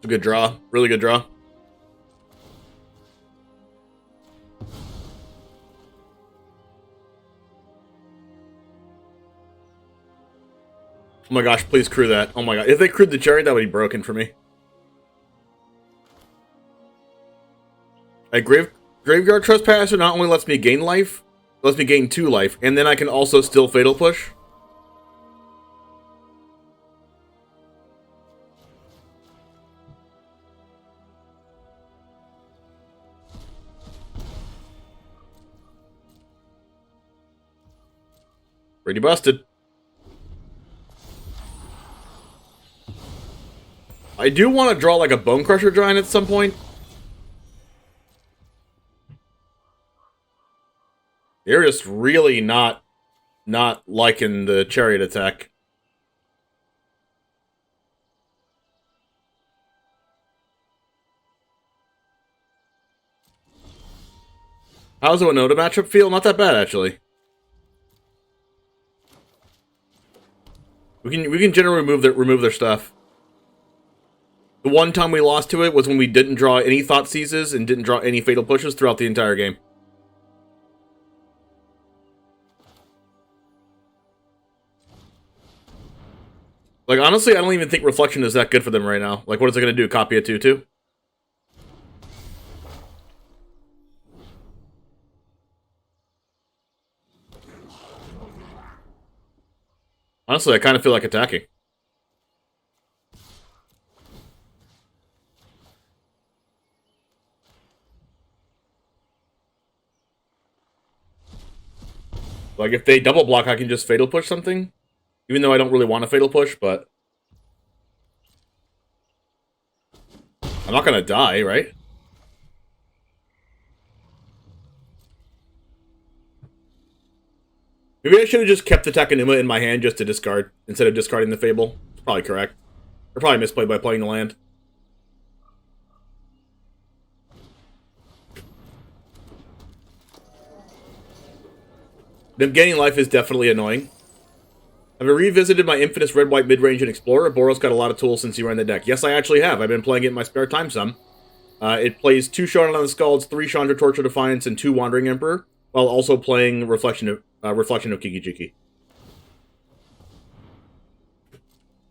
A good draw. Really good draw. Oh my gosh, please crew that. Oh my god. If they crewed the Chariot, that would be broken for me. A Graveyard Trespasser not only lets me gain life, it lets me gain 2 life, and then I can also still Fatal Push. Pretty busted. I do want to draw like a Bonecrusher Giant at some point. They're just really not liking the Chariot attack. How's the Winota matchup feel? Not that bad, actually. We can generally remove their stuff. The one time we lost to it was when we didn't draw any Thoughtseizes and didn't draw any Fatal Pushes throughout the entire game. Like, honestly, I don't even think Reflection is that good for them right now. Like, what is it going to do? Copy a 2/2? Honestly, I kind of feel like attacking. Like, if they double block, I can just Fatal Push something. Even though I don't really want to Fatal Push, but... I'm not gonna die, right? Maybe I should have just kept the Takenuma in my hand just to discard, instead of discarding the Fable. It's probably correct. Or probably misplayed by playing the land. Them gaining life is definitely annoying. Have I revisited my infamous red-white mid-range and Explorer? Boros got a lot of tools since you ran the deck. Yes, I actually have. I've been playing it in my spare time some. It plays 2 Shonen on the Scalds, 3 Chandra Torch of Defiance, and 2 Wandering Emperor, while also playing Reflection of Kiki-Jiki.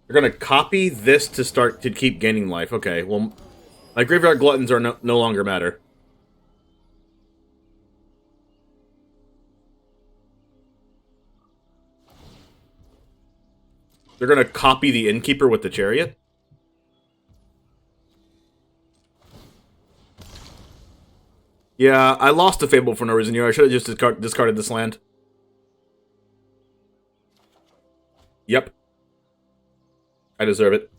They're gonna copy this to keep gaining life. Okay, well, my Graveyard Gluttons are no longer matter. They're gonna copy the Innkeeper with the Chariot. Yeah, I lost a Fable for no reason here. I should have just discarded this land. Yep. I deserve it.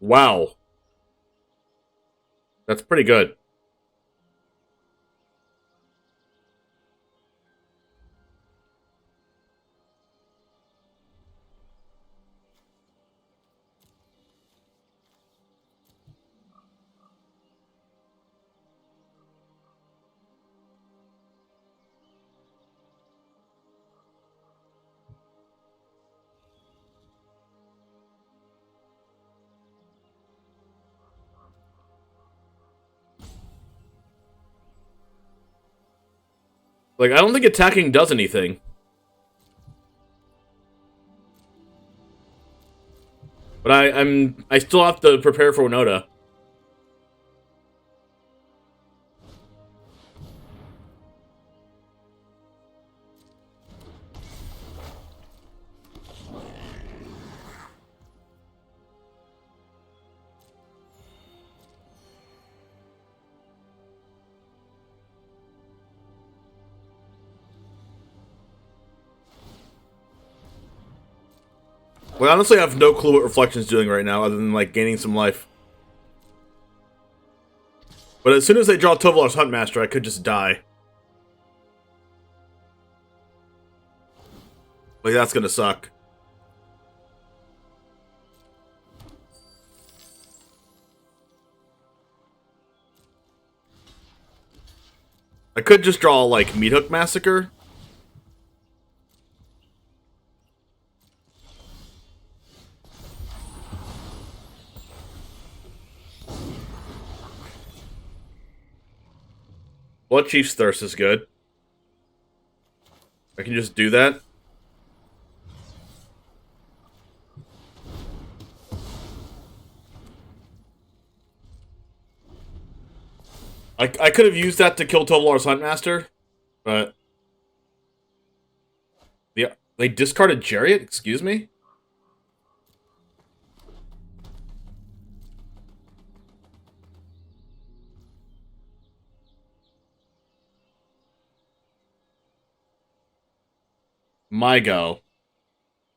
Wow. That's pretty good. Like, I don't think attacking does anything. But I still have to prepare for Winota. Well, honestly, I have no clue what Reflection's doing right now, other than, like, gaining some life. But as soon as they draw Tovolar's Huntmaster, I could just die. Like, that's gonna suck. I could just draw, like, Meat Hook Massacre. Bloodchief's Thirst is good. I can just do that. I could have used that to kill Tovolar's Huntmaster, but... Yeah, they discarded Chariot? Excuse me? My go.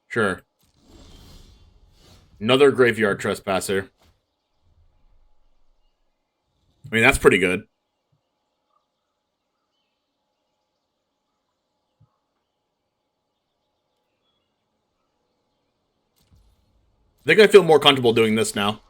Sure. Another Graveyard Trespasser. I mean, that's pretty good. I think I feel more comfortable doing this now.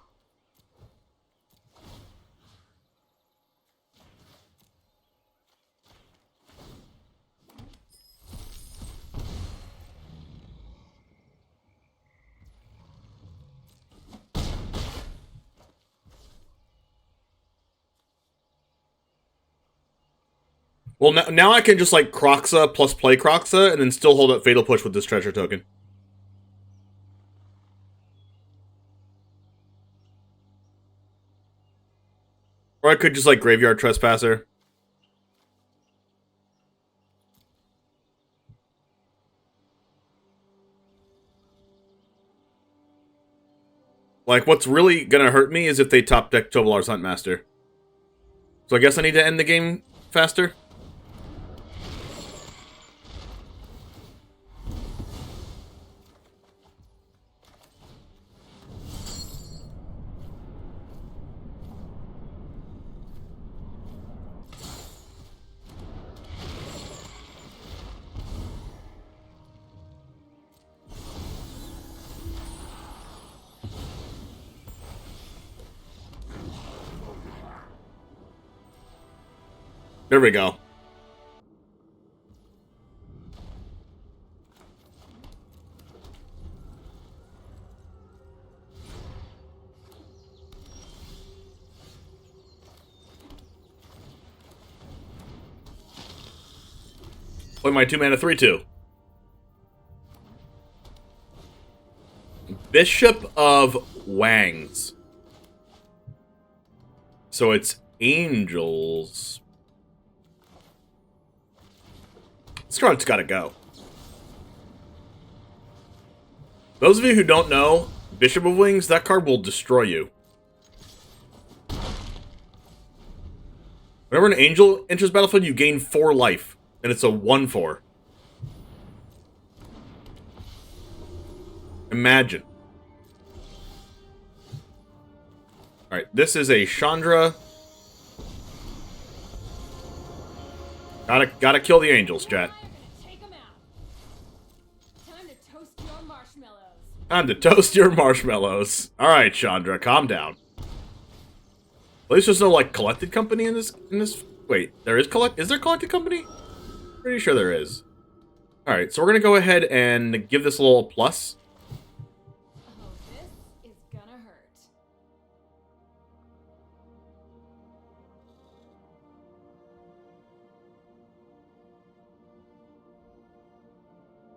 Well, now I can just, like, Kroxa plus play Kroxa, and then still hold up Fatal Push with this treasure token. Or I could just, like, Graveyard Trespasser. Like, what's really gonna hurt me is if they top deck Tovolar's Huntmaster. So I guess I need to end the game faster? There we go. Play my 2-mana 3/2. Bishop of Wangs. So it's Angels. This card's gotta go. Those of you who don't know, Bishop of Wings, that card will destroy you. Whenever an Angel enters battlefield, you gain 4 life. And it's a 1/4. Imagine. Alright, this is a Chandra. Gotta kill the Angels, chat. Time to toast your marshmallows. Alright, Chandra, calm down. At least there's no, like, collected company in this... Wait, is there collected company? Pretty sure there is. Alright, so we're gonna go ahead and give this a little plus. Oh, this is gonna hurt.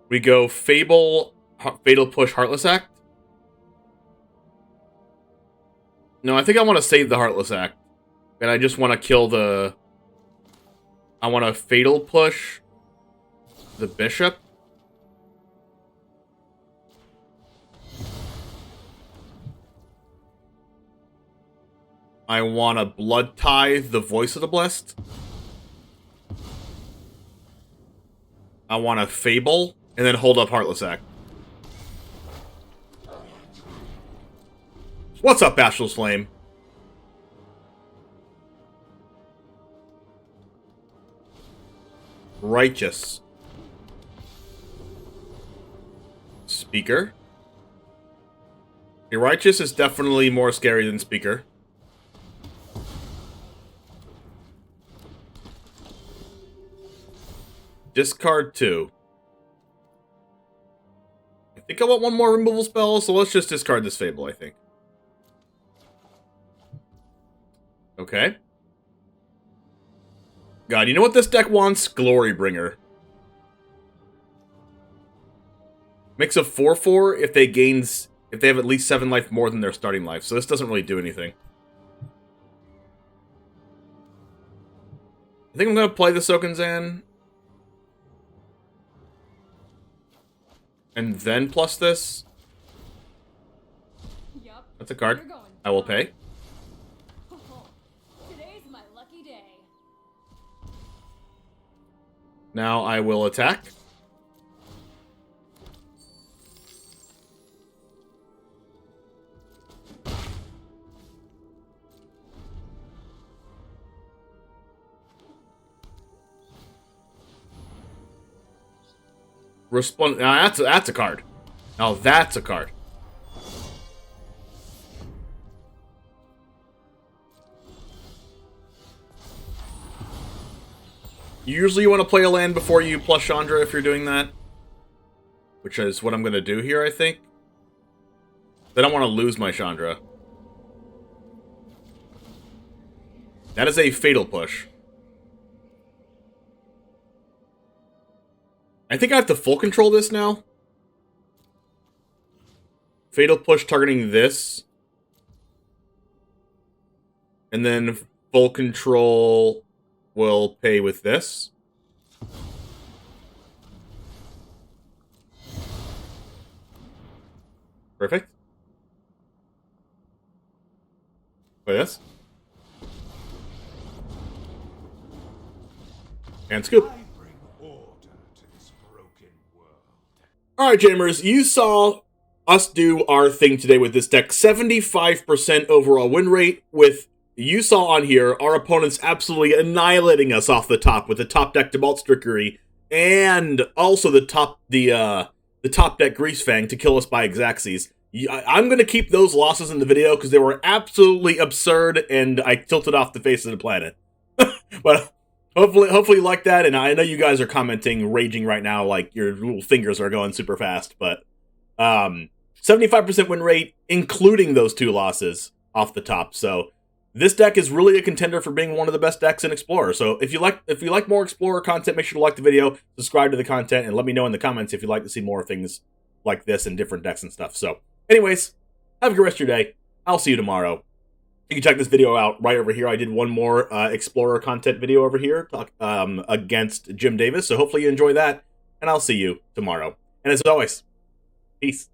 We go Fable, Fatal Push, Heartless Act. No, I think I want to save the Heartless Act. And I just want to kill the... I want to Fatal Push the Bishop. I want to Bloodtithe the Voice of the Blessed. I want to Fable, and then hold up Heartless Act. What's up, Bashful's Flame? Righteous. Speaker. Okay, Righteous is definitely more scary than Speaker. Discard 2. I think I want one more removal spell, so let's just discard this Fable, I think. Okay. God, you know what this deck wants? Glorybringer. Makes a 4/4 if they have at least 7 life more than their starting life, so this doesn't really do anything. I think I'm gonna play the Sokenzan. And then plus this. Yup. That's a card. You're going I will pay. Today's my lucky day. Now I will attack. Respond. Now that's a card. Now that's a card. Usually you want to play a land before you plus Chandra if you're doing that. Which is what I'm going to do here, I think. I don't want to lose my Chandra. That is a fatal push. I think I have to full control this now. Fatal push targeting this. And then full control will pay with this. Perfect. Play this. And scoop. Alright, Jammers, you saw us do our thing today with this deck. 75% overall win rate, with, you saw on here, our opponents absolutely annihilating us off the top with the top deck Debalt's Trickery, and also the top deck Greasefang to kill us by Xaxes. I'm going to keep those losses in the video because they were absolutely absurd, and I tilted off the face of the planet. But hopefully you like that, and I know you guys are commenting, raging right now, like your little fingers are going super fast, but 75% win rate, including those 2 losses off the top. So this deck is really a contender for being one of the best decks in Explorer. So if you like more Explorer content, make sure to like the video, subscribe to the content, and let me know in the comments if you'd like to see more things like this in different decks and stuff. So anyways, have a good rest of your day. I'll see you tomorrow. You can check this video out right over here. I did one more Explorer content video over here against Jim Davis, so hopefully you enjoy that, and I'll see you tomorrow. And as always, peace.